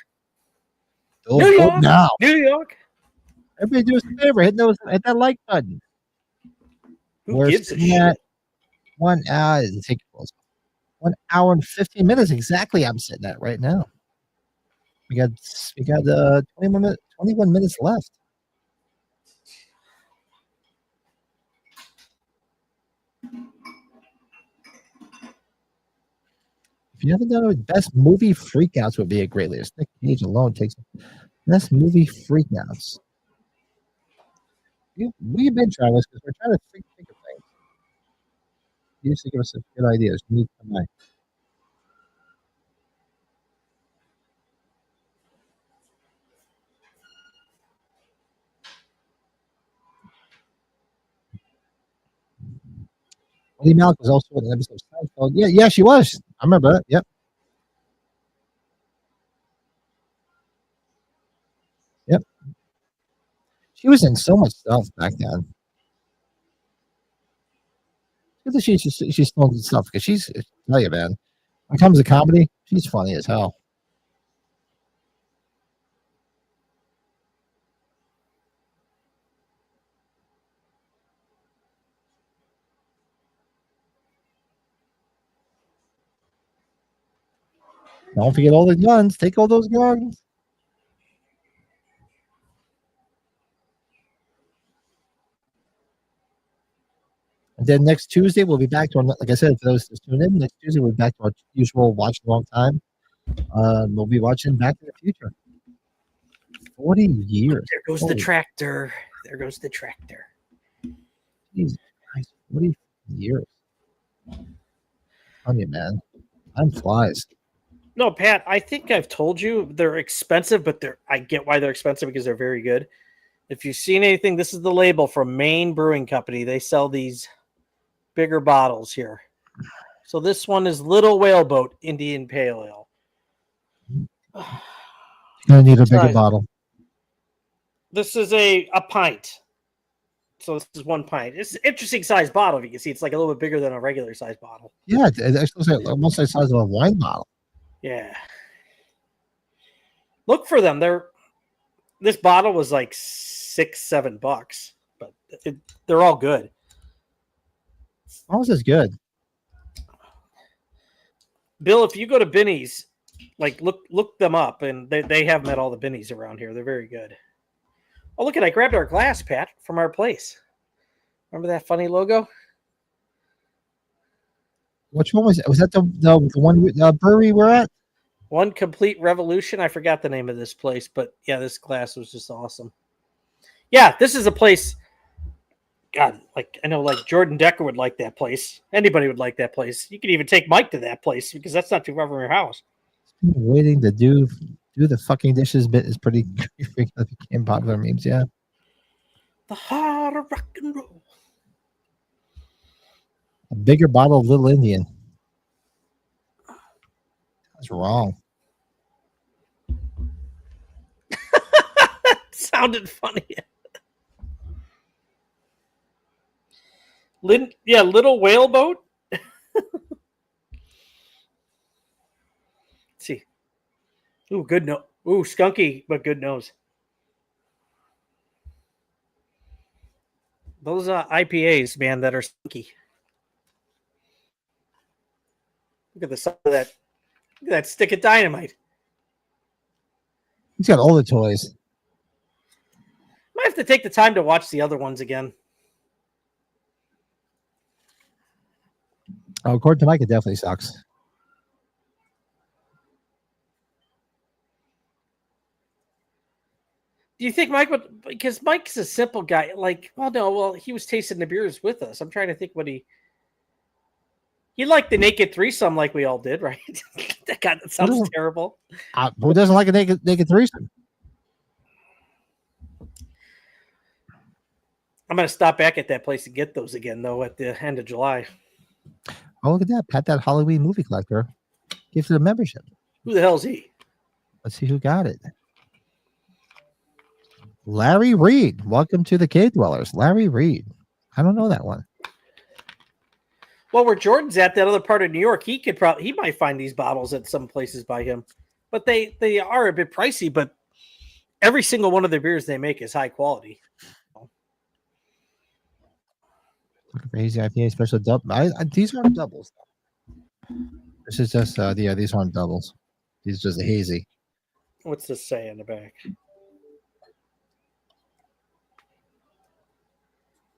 New York now. New York. Everybody do us a favor. Hit that like button. Who gives a shit? 1 hour. 1 hour and 15 minutes exactly. I'm sitting at right now. We got 21 minutes left. If you haven't done it, best movie freakouts would be a great list. Nick Cage alone takes best movie freakouts. We've been trying this because we're trying to think of things. You used to give us some good ideas. You need to come back. Wendy Malick was also in an episode of Seinfeld. Yeah, she was. I remember that. Yep. She was in so much stuff back then. Good that she's still doing stuff because she's, I tell you, man, when it comes to comedy, she's funny as hell. Don't forget all the guns. Take all those guns. And then next Tuesday, we'll be back to, like I said, for those who tune in, next Tuesday, we'll be back to our usual watch along time. We'll be watching Back to the Future. 40 years. There goes the tractor. There goes the tractor. Jesus Christ, 40 years. On you, man. Time flies. No, Pat, I think I've told you they're expensive, but I get why they're expensive because they're very good. If you've seen anything, this is the label from Maine Brewing Company. They sell these bigger bottles here. So this one is Little Whaleboat Indian Pale Ale. I need a bigger bottle. This is a pint. So this is 1 pint. It's an interesting size bottle. If you can see, it's like a little bit bigger than a regular size bottle. Yeah, it's almost the size of a wine bottle. Yeah. Look for them. This bottle was like $6-7, but they're all good. Almost as good. Bill, if you go to Binny's, like look them up, and they have them at all the Binny's around here. They're very good. Oh, look at I grabbed our glass, Pat, from our place. Remember that funny logo? Which one was it? Was that the one brewery we're at? One Complete Revolution. I forgot the name of this place, but yeah, this glass was just awesome. Yeah, this is a place. God, like I know, like Jordan Decker would like that place. Anybody would like that place. You could even take Mike to that place because that's not too far from your house. Waiting to do the fucking dishes bit is pretty became popular memes. Yeah, the heart of rock and roll. A bigger bottle of Little Indian. That's wrong. Sounded funny. Little Whaleboat. See. Ooh, good nose. Ooh, skunky, but good nose. Those IPAs, man, that are skunky. Look at the side of that. Look at that stick of dynamite. He's got all the toys. Might have to take the time to watch the other ones again. Oh, according to Mike, it definitely sucks. Do you think Mike would? Because Mike's a simple guy. Like, he was tasting the beers with us. I'm trying to think what he liked the naked threesome like we all did, right? that sounds terrible. Who doesn't like a naked threesome? I'm going to stop back at that place to get those again, though, at the end of July. Oh, look at that. Pat, that Halloween movie collector gifted a membership. Who the hell is he? Let's see who got it. Larry Reed. Welcome to the Cave Dwellers. Larry Reed. I don't know that one. Well, where Jordan's at, that other part of New York, he might find these bottles at some places by him. But they are a bit pricey, but every single one of their beers they make is high quality. Crazy IPA special double. These aren't doubles. This is just these aren't doubles. These are just a hazy. What's this say in the back?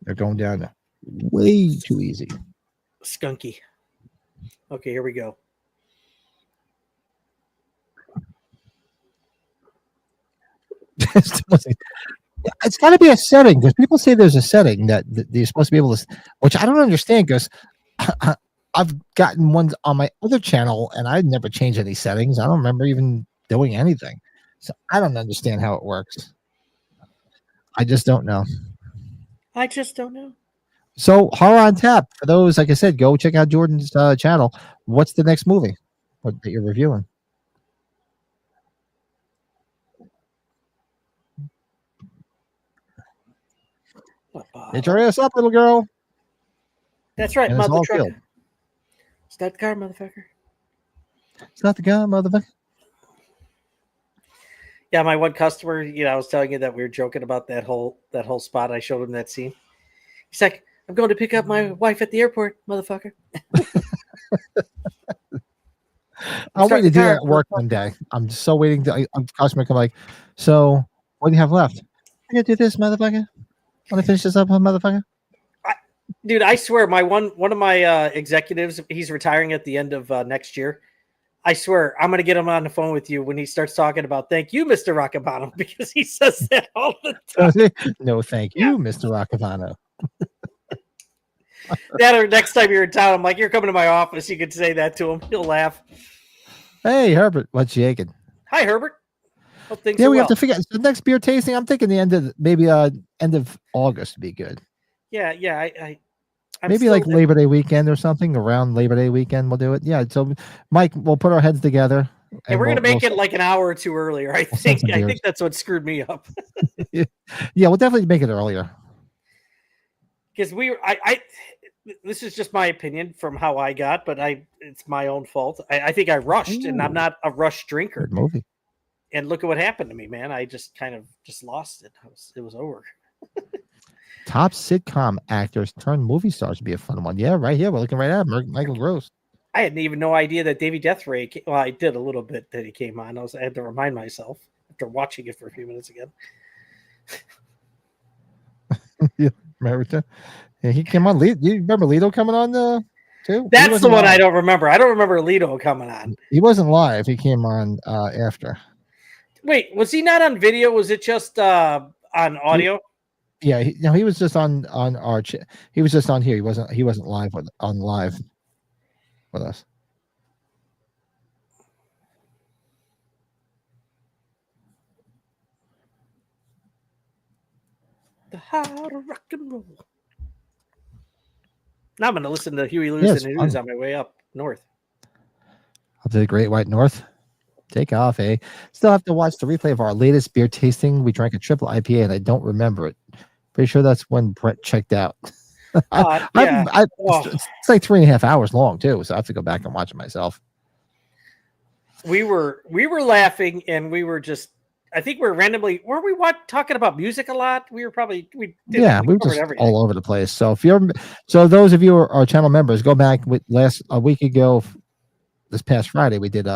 They're going down way too easy. Skunky. Okay, here we go. It's got to be a setting because people say there's a setting that you're supposed to be able to, which I don't understand because I've gotten ones on my other channel and I never changed any settings. I don't remember even doing anything. So I don't understand how it works. I just don't know. So Horror on Tap, for those, like I said, go check out Jordan's channel. What's the next movie that you're reviewing? Get your ass up, little girl. That's right, mother trucker. It's not the car, motherfucker. It's not the car, motherfucker. Yeah, my one customer, I was telling you that we were joking about that whole spot. I showed him that scene. He's like, I'm going to pick up my wife at the airport, motherfucker. I'll wait to do that at work one day. I'm so waiting to customer come like, so what do you have left? I gotta do this, motherfucker. Want to finish this up, motherfucker? Dude, I swear, one of my executives, he's retiring at the end of next year. I swear, I'm going to get him on the phone with you when he starts talking about thank you, Mr. Rockabottom, because he says that all the time. No, thank you, Mr. Rockavano. That or next time you're in town, I'm like, you're coming to my office. You can say that to him. He'll laugh. Hey, Herbert, what's shaking? Hi, Herbert. Hope things Yeah, are we well. have to figure the next beer tasting. I'm thinking the end of end of August would be good. Yeah. I'm Maybe like Labor Day weekend or something. Around Labor Day weekend, we'll do it. Yeah. So, Mike, we'll put our heads together. And we're going to make it like an hour or two earlier. I think that's what screwed me up. Yeah, we'll definitely make it earlier. Because this is just my opinion from how I got, but it's my own fault. I think I rushed, and I'm not a rush drinker. Good movie. And look at what happened to me, man. I just kind of lost it. It was over. Top sitcom actors turned movie stars would be a fun one. Yeah, right here. We're looking right at Michael Gross. I had even no idea that Davy Death Ray. Well, I did a little bit that he came on. I had to remind myself after watching it for a few minutes again. Yeah, remember that? Yeah, he came on. You remember Lito coming on too? That's the one I don't remember. I don't remember Lito coming on. He wasn't live. He came on after. Wait, was he not on video? Was it just on audio? He was just on our. He was just on here. He wasn't live on live with us. The heart of rock and roll. Now I'm going to listen to Huey Lewis and the News on my way up north. Up to the Great White North. Take off, eh? Still have to watch the replay of our latest beer tasting. We drank a triple IPA, and I don't remember it. Pretty sure that's when Brett checked out. It's like 3.5 hours long too, so I have to go back and watch it myself. We were laughing, and we were just. I think we're randomly. Were we talking about music a lot? We were probably. We were just everything. All over the place. So those of you who are our channel members, go back with a week ago. This past Friday, we did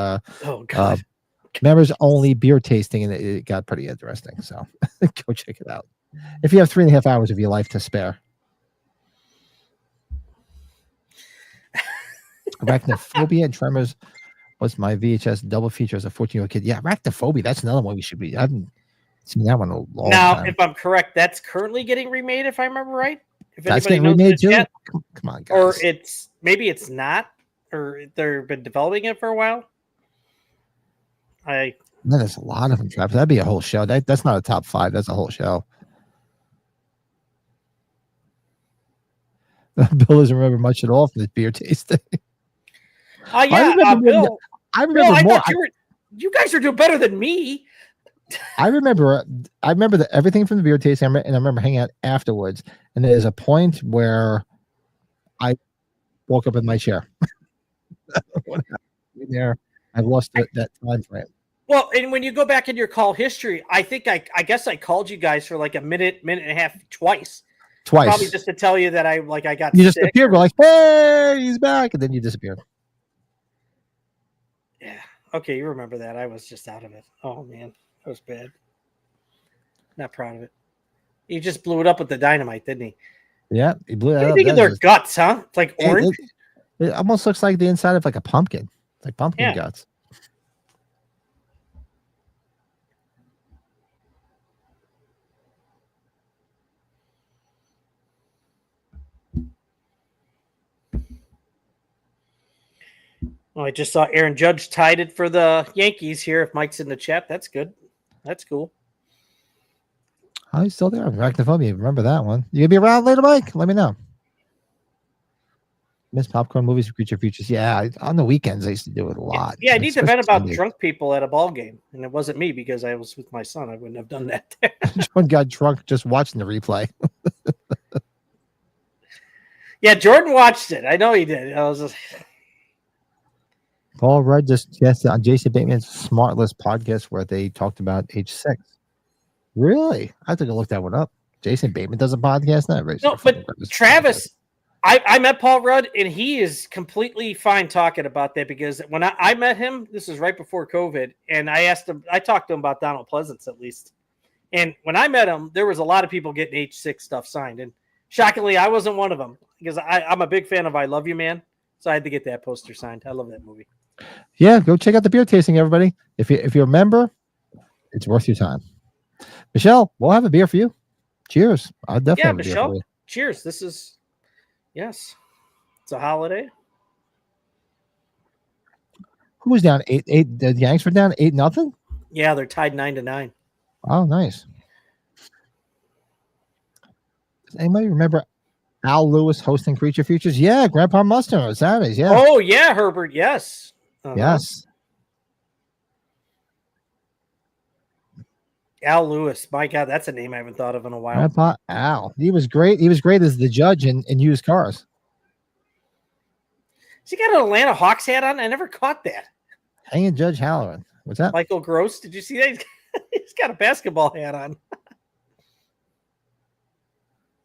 members only beer tasting, and it got pretty interesting. So go check it out if you have 3.5 hours of your life to spare. Arachnophobia and Tremors was my VHS double feature as a 14-year-old kid. Yeah, Arachnophobia. That's another one we should be. I haven't seen that one in a long time. If I'm correct, that's currently getting remade. If I remember right, if that's getting remade too. Come on, guys. Or maybe it's not. Or they've been developing it for a while. There's a lot of them, Travis. That'd be a whole show. That's not a top 5. That's a whole show. Bill doesn't remember much at all from this beer tasting. Oh yeah, Bill. I remember more. You guys are doing better than me. I remember everything from the beer tasting, and I remember hanging out afterwards. And there's a point where I woke up in my chair. There, I lost that time frame. Well, and when you go back in your call history, I think I guess I called you guys for like a minute and a half twice. Probably just to tell you that I got you sick. Just appeared. We're like, hey, he's back, and then you disappeared. Yeah. Okay, you remember that. I was just out of it. Oh man, that was bad. Not proud of it. He just blew it up with the dynamite, didn't he? Yeah, he blew it up. What do you think of their guts, huh? It's like orange. It almost looks like the inside of like a pumpkin. Like pumpkin guts. Well, I just saw Aaron Judge tied it for the Yankees here. If Mike's in the chat, that's good. That's cool. Oh, he's still there. Arachnophobia. Remember that one. You gonna be around later, Mike? Let me know. Miss popcorn movies for Creature Features. Yeah, on the weekends I used to do it a lot. Yeah, I need to vent about drunk people at a ball game, and it wasn't me because I was with my son. I wouldn't have done that. Jordan got drunk just watching the replay. Yeah, Jordan watched it. I know he did. I was just... Paul Rudd just guested on Jason Bateman's Smart List podcast where they talked about age 6. Really? I think I looked that one up. Jason Bateman does a podcast now. No, but Travis. I met Paul Rudd, and he is completely fine talking about that because when I met him, this was right before COVID, and I talked to him about Donald Pleasance at least. And when I met him, there was a lot of people getting H6 stuff signed. And shockingly, I wasn't one of them because I'm a big fan of I Love You, Man. So I had to get that poster signed. I love that movie. Yeah, go check out the beer tasting, everybody. If you're a member, it's worth your time. Michelle, we'll have a beer for you. Cheers. I'll definitely have a beer for Michelle. you. Cheers. This is yes. It's a holiday. Who was down 8-8? The Yanks were down 8-0. Yeah, they're tied 9-9. Oh, nice. Does anybody remember Al Lewis hosting Creature Features? Yeah, Grandpa Mustard on Saturdays. Yeah. Oh yeah, Herbert. Yes. Yes. Al Lewis. My God, that's a name I haven't thought of in a while. Grandpa Al. He was great. He was great as the judge in used cars. Has he got an Atlanta Hawks hat on? I never caught that. Hanging Judge Halloran. What's that? Michael Gross. Did you see that? He's got a basketball hat on.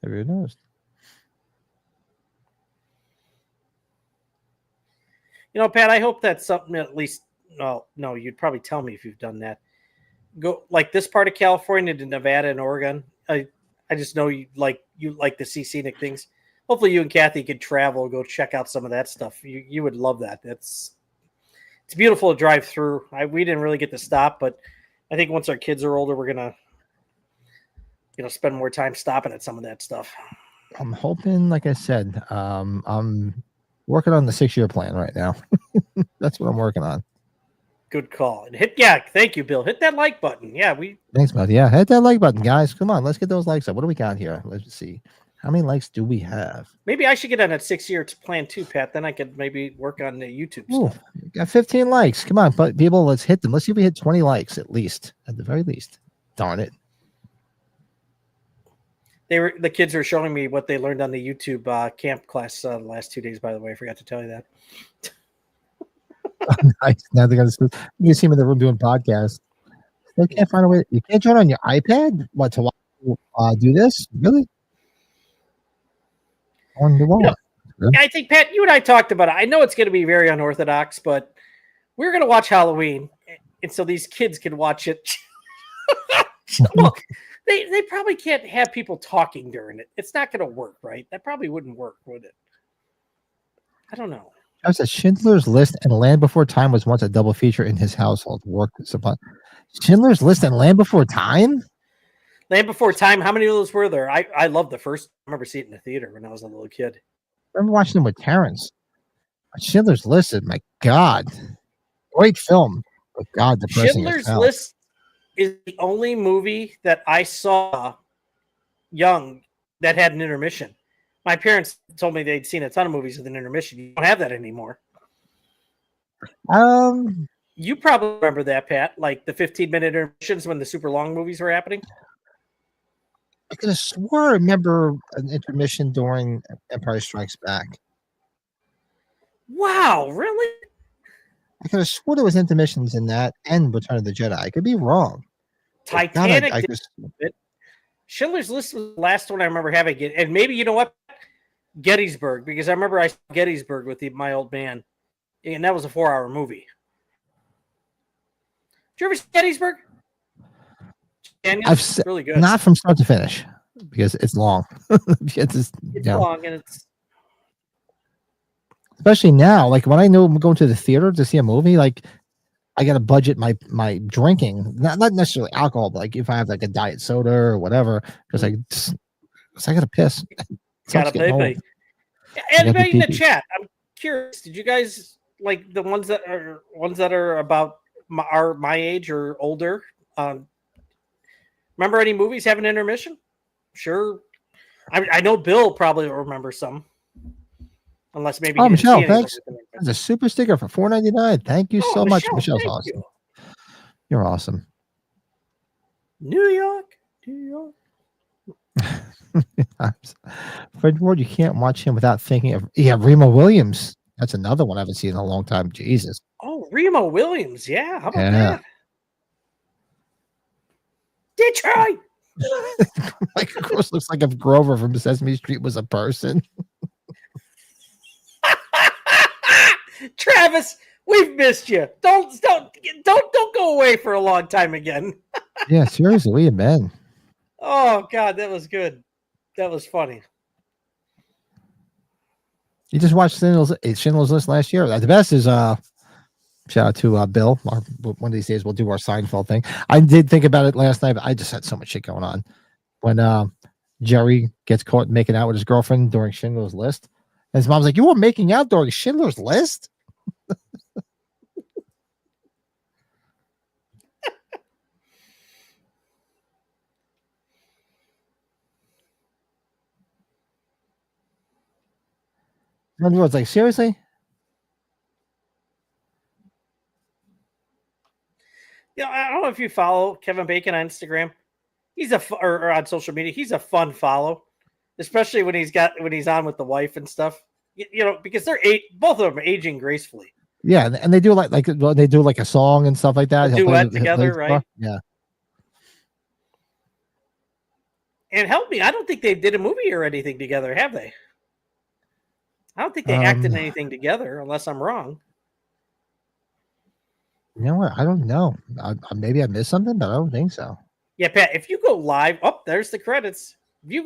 Who knows? You know, Pat, I hope that's something at least. No, you'd probably tell me if you've done that. Go like this part of California to Nevada and Oregon. I just know you like to see scenic things. Hopefully, you and Kathy could travel, go check out some of that stuff. You would love that. It's beautiful to drive through. We didn't really get to stop, but I think once our kids are older, we're gonna spend more time stopping at some of that stuff. I'm hoping, like I said, I'm working on the 6-year plan right now. That's what I'm working on. Good call. And thank you, Bill. Hit that like button. Yeah, thanks, bud. Yeah, hit that like button, guys. Come on, let's get those likes up. What do we got here? Let's see. How many likes do we have? Maybe I should get on that 6-year plan too, Pat. Then I could maybe work on the YouTube stuff. Got 15 likes. Come on, but people, let's hit them. Let's see if we hit 20 likes at least, at the very least. Darn it. The kids were showing me what they learned on the YouTube camp class the last 2 days. By the way, I forgot to tell you that. Nice. Now they're gonna you see them in the room doing podcasts. They can't find a way. You can't join on your iPad. What to do this? Really? On the wall. I think, Pat, you and I talked about it. I know it's going to be very unorthodox, but we're going to watch Halloween, and so these kids can watch it. Well, they probably can't have people talking during it. It's not going to work, right? That probably wouldn't work, would it? I don't know. I was at Schindler's List and Land Before Time was once a double feature in his household. Schindler's List and Land Before Time? Land Before Time, how many of those were there? I love the first. I remember seeing it in the theater when I was a little kid. I remember watching them with Terrence. Schindler's List, my God. Great film. But God, depressing. Schindler's List is the only movie that I saw young that had an intermission. My parents told me they'd seen a ton of movies with an intermission. You don't have that anymore. You probably remember that, Pat, like the 15-minute intermissions when the super long movies were happening. I could have swore I remember an intermission during Empire Strikes Back. Wow, really? I could have swore there was intermissions in that and Return of the Jedi. I could be wrong. Titanic. Schindler's List was the last one I remember having it. And maybe, you know what? Gettysburg, because I remember I saw Gettysburg with my old man. And that was a 4-hour movie. Did you ever see Gettysburg? I've seen really good. Not from start to finish because it's long. it's long and it's especially now. Like when I know I'm going to the theater to see a movie, like I got to budget my drinking, not necessarily alcohol, but like if I have like a diet soda or whatever, because I got to piss. Gotta pay. Anybody in the chat? I'm curious. Did you guys like the ones that are about my age or older? Remember any movies having intermission? Sure. I know Bill probably will remember some. Unless maybe Michelle, thanks. There's a super sticker for $4.99. Thank you so much. Michelle's awesome. You're awesome. New York. Fred Ward, you can't watch him without thinking of Remo Williams. That's another one I haven't seen in a long time. Jesus. Oh, Remo Williams. Yeah. How about that? Detroit. Like, of course, looks like if Grover from Sesame Street was a person. Travis, we've missed you. Don't go away for a long time again. Yeah, seriously, we have been. Oh God, that was good. That was funny. You just watched Schindler's List last year. The best is Shout out to Bill. One of these days we'll do our Seinfeld thing. I did think about it last night, but I just had so much shit going on. When Jerry gets caught making out with his girlfriend during Schindler's List, and his mom's like, "You were making out during Schindler's List?" In other words, like, seriously? Yeah, I don't know if you follow Kevin Bacon on Instagram. He's or on social media. He's a fun follow, especially when he's on with the wife and stuff. You know, because both of them are aging gracefully. Yeah, and they do like they do like a song and stuff like that. A duet together, right? Yeah. And help me, I don't think they did a movie or anything together, have they? I don't think they acted anything together, unless I'm wrong. You know what? I don't know. Maybe I missed something, but I don't think so. Yeah, Pat, if you go live, there's the credits. If you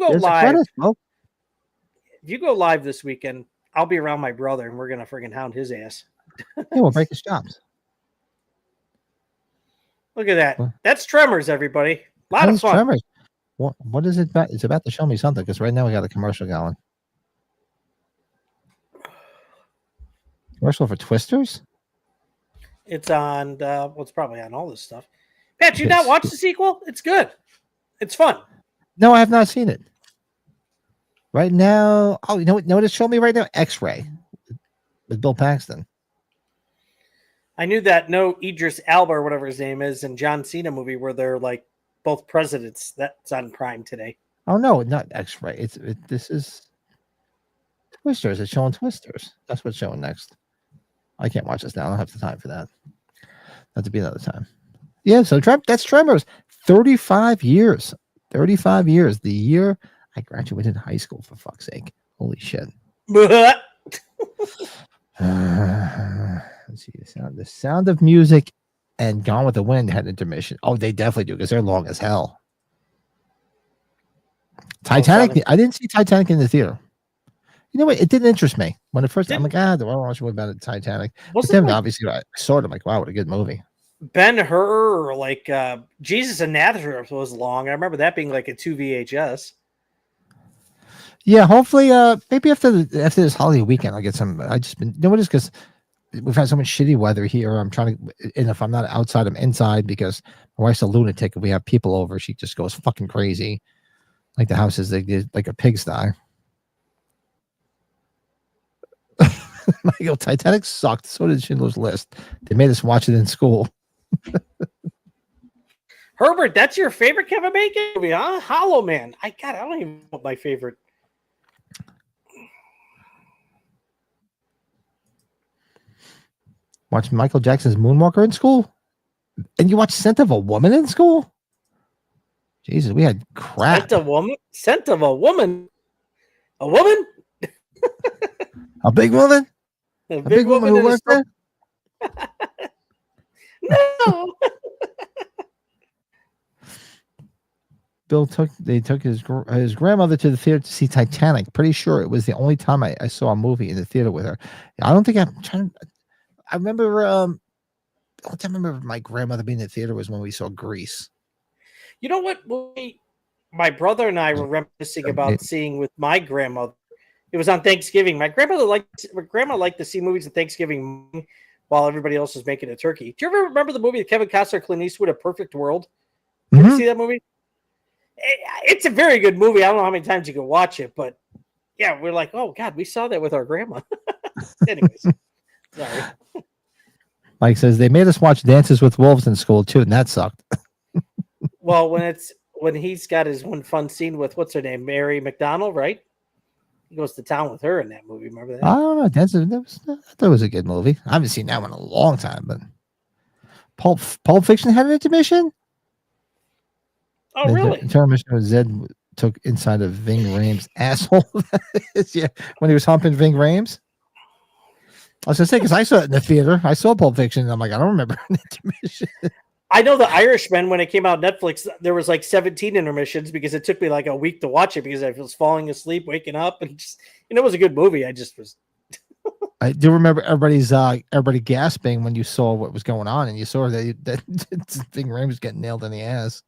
go live this weekend, I'll be around my brother, and we're gonna friggin' hound his ass. Yeah, we'll break his chops. Look at that. That's Tremors, everybody. A lot of fun. Tremors. What is it about? It's about to show me something, because right now we got a commercial going. Commercial for Twisters? It's on, it's probably on all this stuff. Pat, you not watch the sequel? It's good. It's fun. No, I have not seen it. Right now, you know what it's showing me right now? X-Ray with Bill Paxton. I knew that no Idris Elba or whatever his name is in John Cena movie where they're like both presidents. That's on Prime today. Oh no, not X-Ray. This is Twisters. It's showing Twisters. That's what's showing next. I can't watch this now. I don't have the time for that. That to be another time. Yeah, so that's Tremors. 35 years. 35 years. The year I graduated high school, for fuck's sake. Holy shit. Let's see. The Sound of Music and Gone with the Wind had intermission. Oh, they definitely do, because they're long as hell. Titanic. I didn't see Titanic in the theater. You know what? It didn't interest me when it first. I'm like, I don't want to watch about Titanic. But then obviously I saw it. I'm like, wow, what a good movie. Ben-Hur or like Jesus and Nazareth was long. I remember that being like a 2 VHS. Yeah, hopefully, maybe after this holiday weekend, I'll get some. I just been, you know what it is, because we've had so much shitty weather here. I'm trying to, and if I'm not outside, I'm inside, because my wife's a lunatic. If we have people over, she just goes fucking crazy. Like the house is like a pigsty. Michael, Titanic sucked. So did Schindler's List. They made us watch it in school. Herbert, that's your favorite Kevin Bacon movie, huh? Hollow Man. I don't even know what my favorite. Watch Michael Jackson's Moonwalker in school? And you watch Scent of a Woman in school? Jesus, we had crap. Scent of a woman? A woman? A big woman? A big woman who worked there? No. They took his grandmother to the theater to see Titanic. Pretty sure it was the only time I saw a movie in the theater with her. I don't think I remember the only time I remember my grandmother being in the theater was when we saw Grease. You know what movie my brother and I were reminiscing about seeing with my grandmother? It was on Thanksgiving. My grandma liked to see movies on Thanksgiving while everybody else was making a turkey. Do you ever remember the movie with Kevin Costner, Clint Eastwood, A Perfect World? Did you ever see that movie? It's a very good movie. I don't know how many times you can watch it, but yeah, we're like, oh God, we saw that with our grandma. Anyways, sorry. Mike says they made us watch Dances with Wolves in school too, and that sucked. Well, when he's got his one fun scene with what's her name, Mary McDonald, right? He goes to town with her in that movie. Remember that? I don't know. I thought it was a good movie. I haven't seen that one in a long time, but Pulp Fiction had an intermission. Oh, really? The intermission was Zed took inside of Ving Rhames' asshole. Yeah, when he was humping Ving Rhames. I was gonna say, because I saw it in the theater. I saw Pulp Fiction, and I'm like, I don't remember an intermission. I know The Irishman, when it came out on Netflix, there was like 17 intermissions because it took me like a week to watch it because I was falling asleep, waking up, and just, it was a good movie. I just was. I do remember everybody gasping when you saw what was going on, and you saw that Ving Rhames was getting nailed in the ass.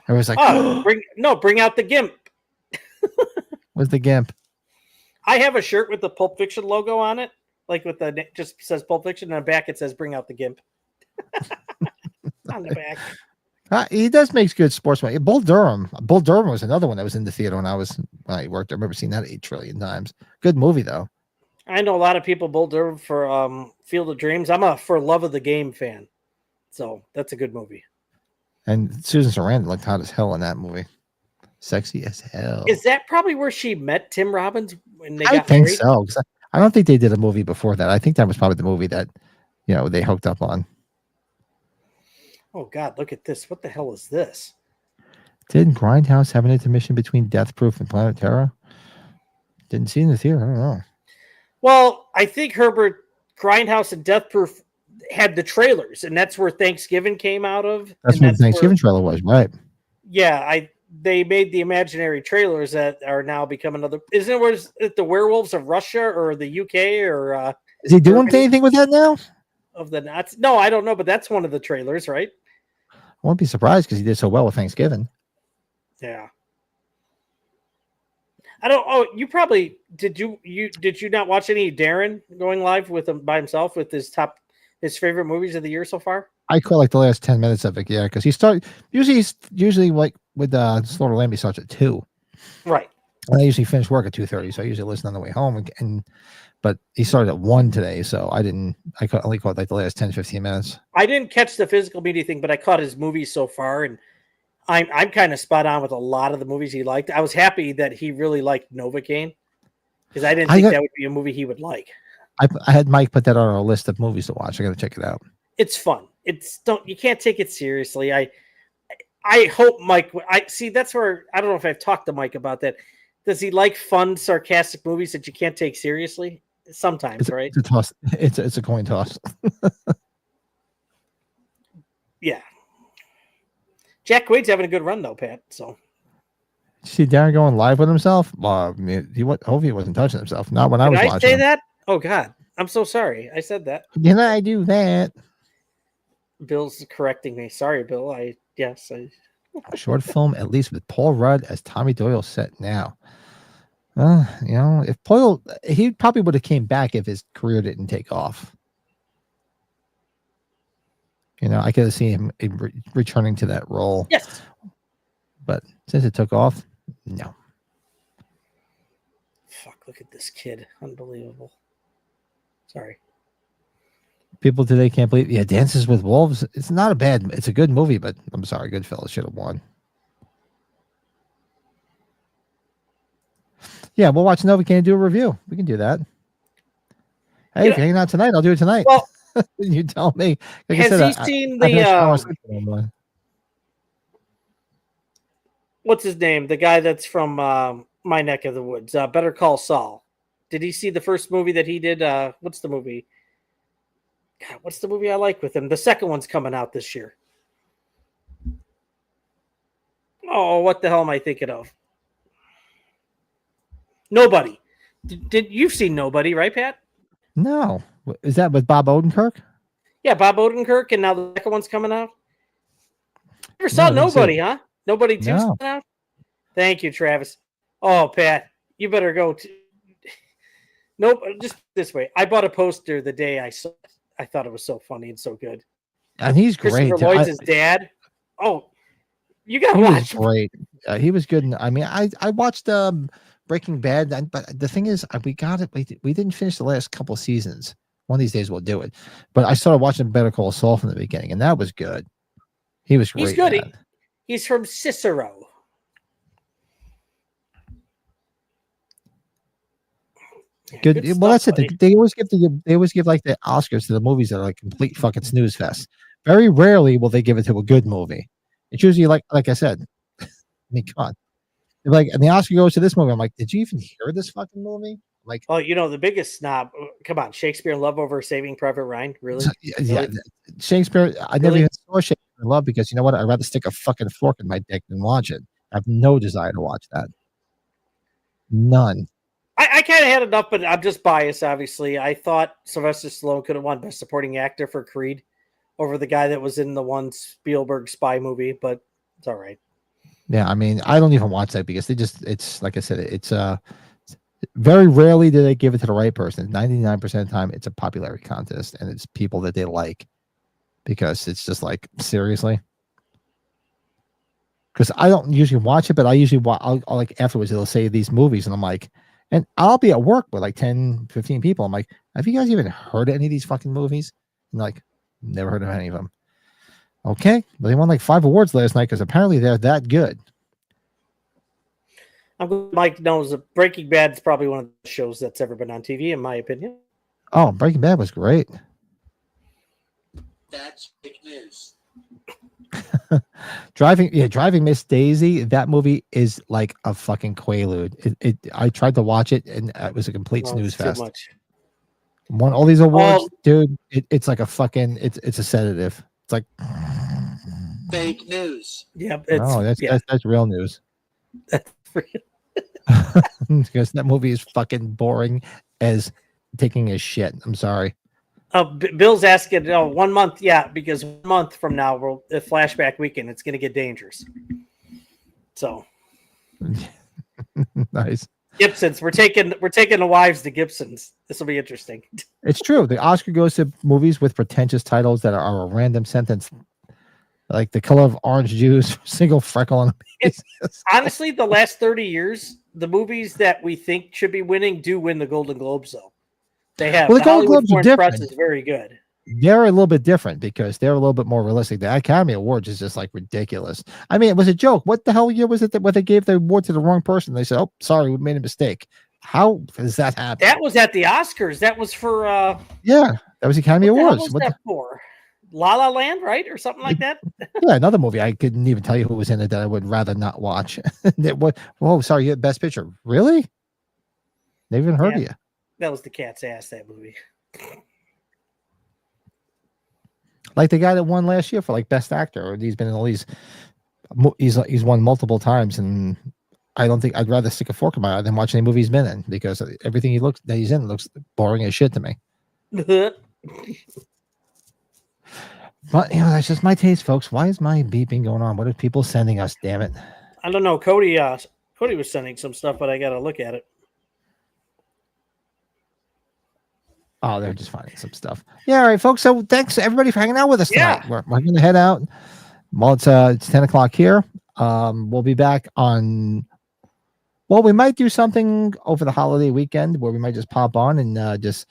I was like, "Oh, bring out the GIMP." What's the GIMP? I have a shirt with the Pulp Fiction logo on it, like with the just says Pulp Fiction, and on the back it says "Bring out the GIMP." On the back. He does make good sportsman. Bull Durham was another one that was in the theater when I worked. I remember seeing that 8 trillion times. Good movie though. I know a lot of people Bull Durham for Field of Dreams. I'm a For Love of the Game fan, so that's a good movie. And Susan Sarandon looked hot as hell in that movie. Sexy as hell. Is that probably where she met Tim Robbins when they got think married? So. I don't think they did a movie before that. I think that was probably the movie that they hooked up on. Oh God, look at this. What the hell is this? Didn't Grindhouse have an intermission between Death Proof and Planet Terror? Didn't see it in the theater. I don't know. Well, I think Herbert Grindhouse and Death Proof had the trailers, and that's where Thanksgiving came out of. That's what the Thanksgiving trailer was, right? Yeah, they made the imaginary trailers that are now become another. Was it the Werewolves of Russia or the UK or? Is he doing anything with that now? Of the Nazis? No, I don't know, but that's one of the trailers, right? I won't be surprised because he did so well with Thanksgiving. Yeah. I don't. Oh, you probably did. You not watch any Darren going live with him by himself with his favorite movies of the year so far? I caught like the last 10 minutes of it, yeah, because usually like with Slaughter Lamb, he starts at 2. Right. And I usually finish work at 2:30, so I usually listen on the way home. But he started at 1 today, so I only caught like the last 10-15 minutes. I didn't catch the physical media thing, but I caught his movies so far, and I'm kind of spot on with a lot of the movies he liked. I was happy that he really liked Novocaine because I didn't think that would be a movie he would like. I had Mike put that on our list of movies to watch. I got to check it out. It's fun. You can't take it seriously. I hope Mike. That's where I don't know if I've talked to Mike about that. Does he like fun, sarcastic movies that you can't take seriously? Sometimes, right? It's a toss. It's a coin toss. Yeah. Jack Quaid's having a good run though, Pat. So. See Darren going live with himself? Well, hopefully he wasn't touching himself. Not when I was watching. Did I say that? Oh God, I'm so sorry. I said that. Did I do that? Bill's correcting me. Sorry, Bill. Yes. Short film, at least with Paul Rudd as Tommy Doyle set now. If Paul, he probably would have came back if his career didn't take off. I could have seen him returning to that role. Yes. But since it took off, no. Fuck, look at this kid. Unbelievable. Sorry. People today can't believe. Yeah, Dances with Wolves. It's not a bad. It's a good movie, but I'm sorry, Goodfellas should have won. Yeah, we'll watch Novocaine and do a review. We can do that. Hey, if you're hanging out tonight, I'll do it tonight. Well, you tell me. Like has he seen the? What's his name? The guy that's from my neck of the woods. Better Call Saul. Did he see the first movie that he did? What's the movie? God, what's the movie I like with him? The second one's coming out this year. Oh, what the hell am I thinking of? Nobody. Did you've seen Nobody, right, Pat? No. Is that with Bob Odenkirk? Yeah, Bob Odenkirk, and now the second one's coming out. You never saw Nobody, huh? Nobody 2's coming out? Thank you, Travis. Oh, Pat, you better go. Nope, just this way. I bought a poster the day I saw it. I thought it was so funny and so good. And he's great. Christopher Lloyd's his dad. Oh, you got to watch. Great. He was good. I watched Breaking Bad, but the thing is, we got it. We didn't finish the last couple of seasons. One of these days we'll do it. But I started watching Better Call Saul from the beginning, and that was good. He was great. He's good. He's from Cicero. Good. Well, that's it. They always give like the Oscars to the movies that are like complete fucking snooze fest. Very rarely will they give it to a good movie. It's usually like I said. I mean, come on. Like, and the Oscar goes to this movie. I'm like, did you even hear this fucking movie? Like, oh, the biggest snob. Come on, Shakespeare in Love over Saving Private Ryan. Really? Yeah, really? Shakespeare. I never even saw Shakespeare in Love because you know what? I'd rather stick a fucking fork in my dick than watch it. I have no desire to watch that. None. I kind had enough, but I'm just biased, obviously. I thought Sylvester Stallone could have won Best Supporting Actor for Creed over the guy that was in the one Spielberg spy movie, but it's all right. Yeah, I mean, I don't even watch that because it's like I said, it's very rarely do they give it to the right person. 99% of the time, it's a popularity contest, and it's people that they like, because it's just like, seriously. Because I don't usually watch it, but I usually watch, I'll like afterwards, they'll say these movies, and I'm like, and I'll be at work with like 10, 15 people. I'm like, have you guys even heard of any of these fucking movies? And like, never heard of any of them. Okay, but they won like 5 awards last night because apparently they're that good. I'm glad Mike knows that Breaking Bad is probably one of the shows that's ever been on TV, in my opinion. Oh, Breaking Bad was great. That's fake news. Driving Miss Daisy. That movie is like a fucking quaalude. I tried to watch it, and it was a complete snooze fest. Won all these awards, dude. It's like a fucking. It's a sedative. It's like fake news. Yeah, that's real news. That's real. Because that movie is fucking boring as taking a shit. I'm sorry. Bill's asking, 1 month, because 1 month from now, the flashback weekend, it's going to get dangerous. So, nice. Gibsons, we're taking the wives to Gibsons. This will be interesting. It's true. The Oscar goes to movies with pretentious titles that are a random sentence, like The Color of Orange Juice, Single Freckle on the Face. Honestly, the last 30 years, the movies that we think should be winning do win the Golden Globes, though. They have. Well, the Golden Globes are different. Press is very good. They're a little bit different because they're a little bit more realistic. The Academy Awards is just like ridiculous. I mean, it was a joke. What the hell year was it where they gave the award to the wrong person? They said, "Oh, sorry, we made a mistake." How does that happen? That was at the Oscars. That was for that was the Academy Awards. What was that for? La La Land, right, or something like that? Yeah, another movie. I couldn't even tell you who was in it that I would rather not watch. Oh, sorry, you had Best Picture. Really? They even heard of you. That was the cat's ass. That movie. Like the guy that won last year for like Best Actor, or he's been in all these. He's won multiple times, and I don't think I'd rather stick a fork in my eye than watch any movie he's been in, because everything he's in looks boring as shit to me. But that's just my taste, folks. Why is my beeping going on? What are people sending us? Damn it! I don't know. Cody was sending some stuff, but I got to look at it. Oh, they're just finding some stuff. Yeah, all right, folks. So thanks everybody for hanging out with us tonight. We're going to head out. Well, it's 10 o'clock here. We'll be back on. Well, we might do something over the holiday weekend where we might just pop on and just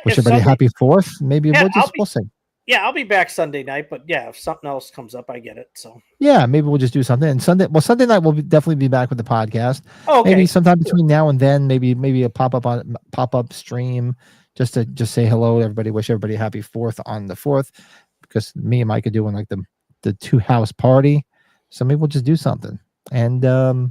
wish everybody happy 4th. Maybe we'll see. Yeah, I'll be back Sunday night, but if something else comes up, I get it. So maybe we'll just do something. And Sunday night we'll definitely be back with the podcast. Okay. Maybe sometime between now and then, maybe a pop up stream. Just to say hello to everybody, wish everybody happy 4th on the 4th, because me and Mike are doing like the 2-house party. So maybe we'll just do something. And that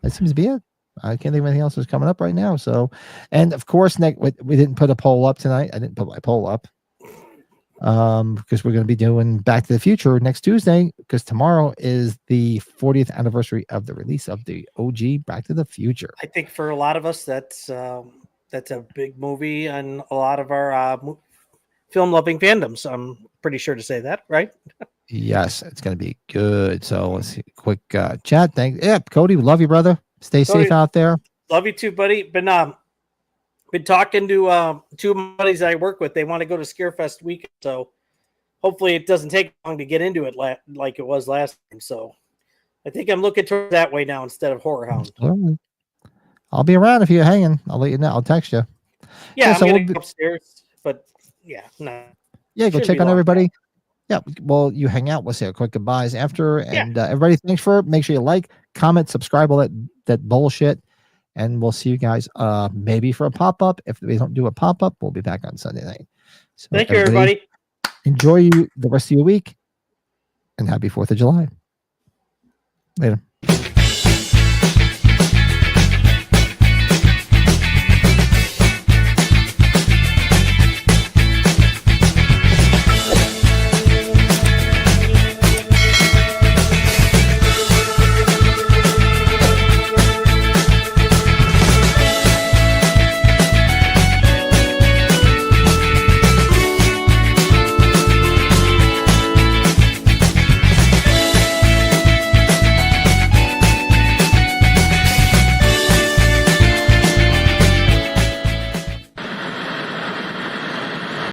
seems to be it. I can't think of anything else that's coming up right now. So, and of course, we didn't put a poll up tonight. I didn't put my poll up because we're going to be doing Back to the Future next Tuesday, because tomorrow is the 40th anniversary of the release of the OG Back to the Future. I think for a lot of us, that's a big movie and a lot of our film-loving fandoms. I'm pretty sure to say that, right? Yes, it's going to be good. So let's see. Quick chat. Thanks. Yeah, Cody, we love you, brother. Stay safe out there. Love you too, buddy. Been talking to 2 of my buddies I work with. They want to go to Scarefest weekend, so hopefully it doesn't take long to get into it like it was last time. So I think I'm looking towards that way now instead of Horror Hound. I'll be around if you're hanging. I'll let you know. I'll text you. Yeah, I'm going to go upstairs, but no. Yeah, go check on everybody. Yeah, well, you hang out. We'll say a quick goodbyes after. And everybody, thanks for it. Make sure you like, comment, subscribe, all that bullshit. And we'll see you guys maybe for a pop-up. If we don't do a pop-up, we'll be back on Sunday night. So thank you, everybody. Enjoy the rest of your week. And happy 4th of July. Later.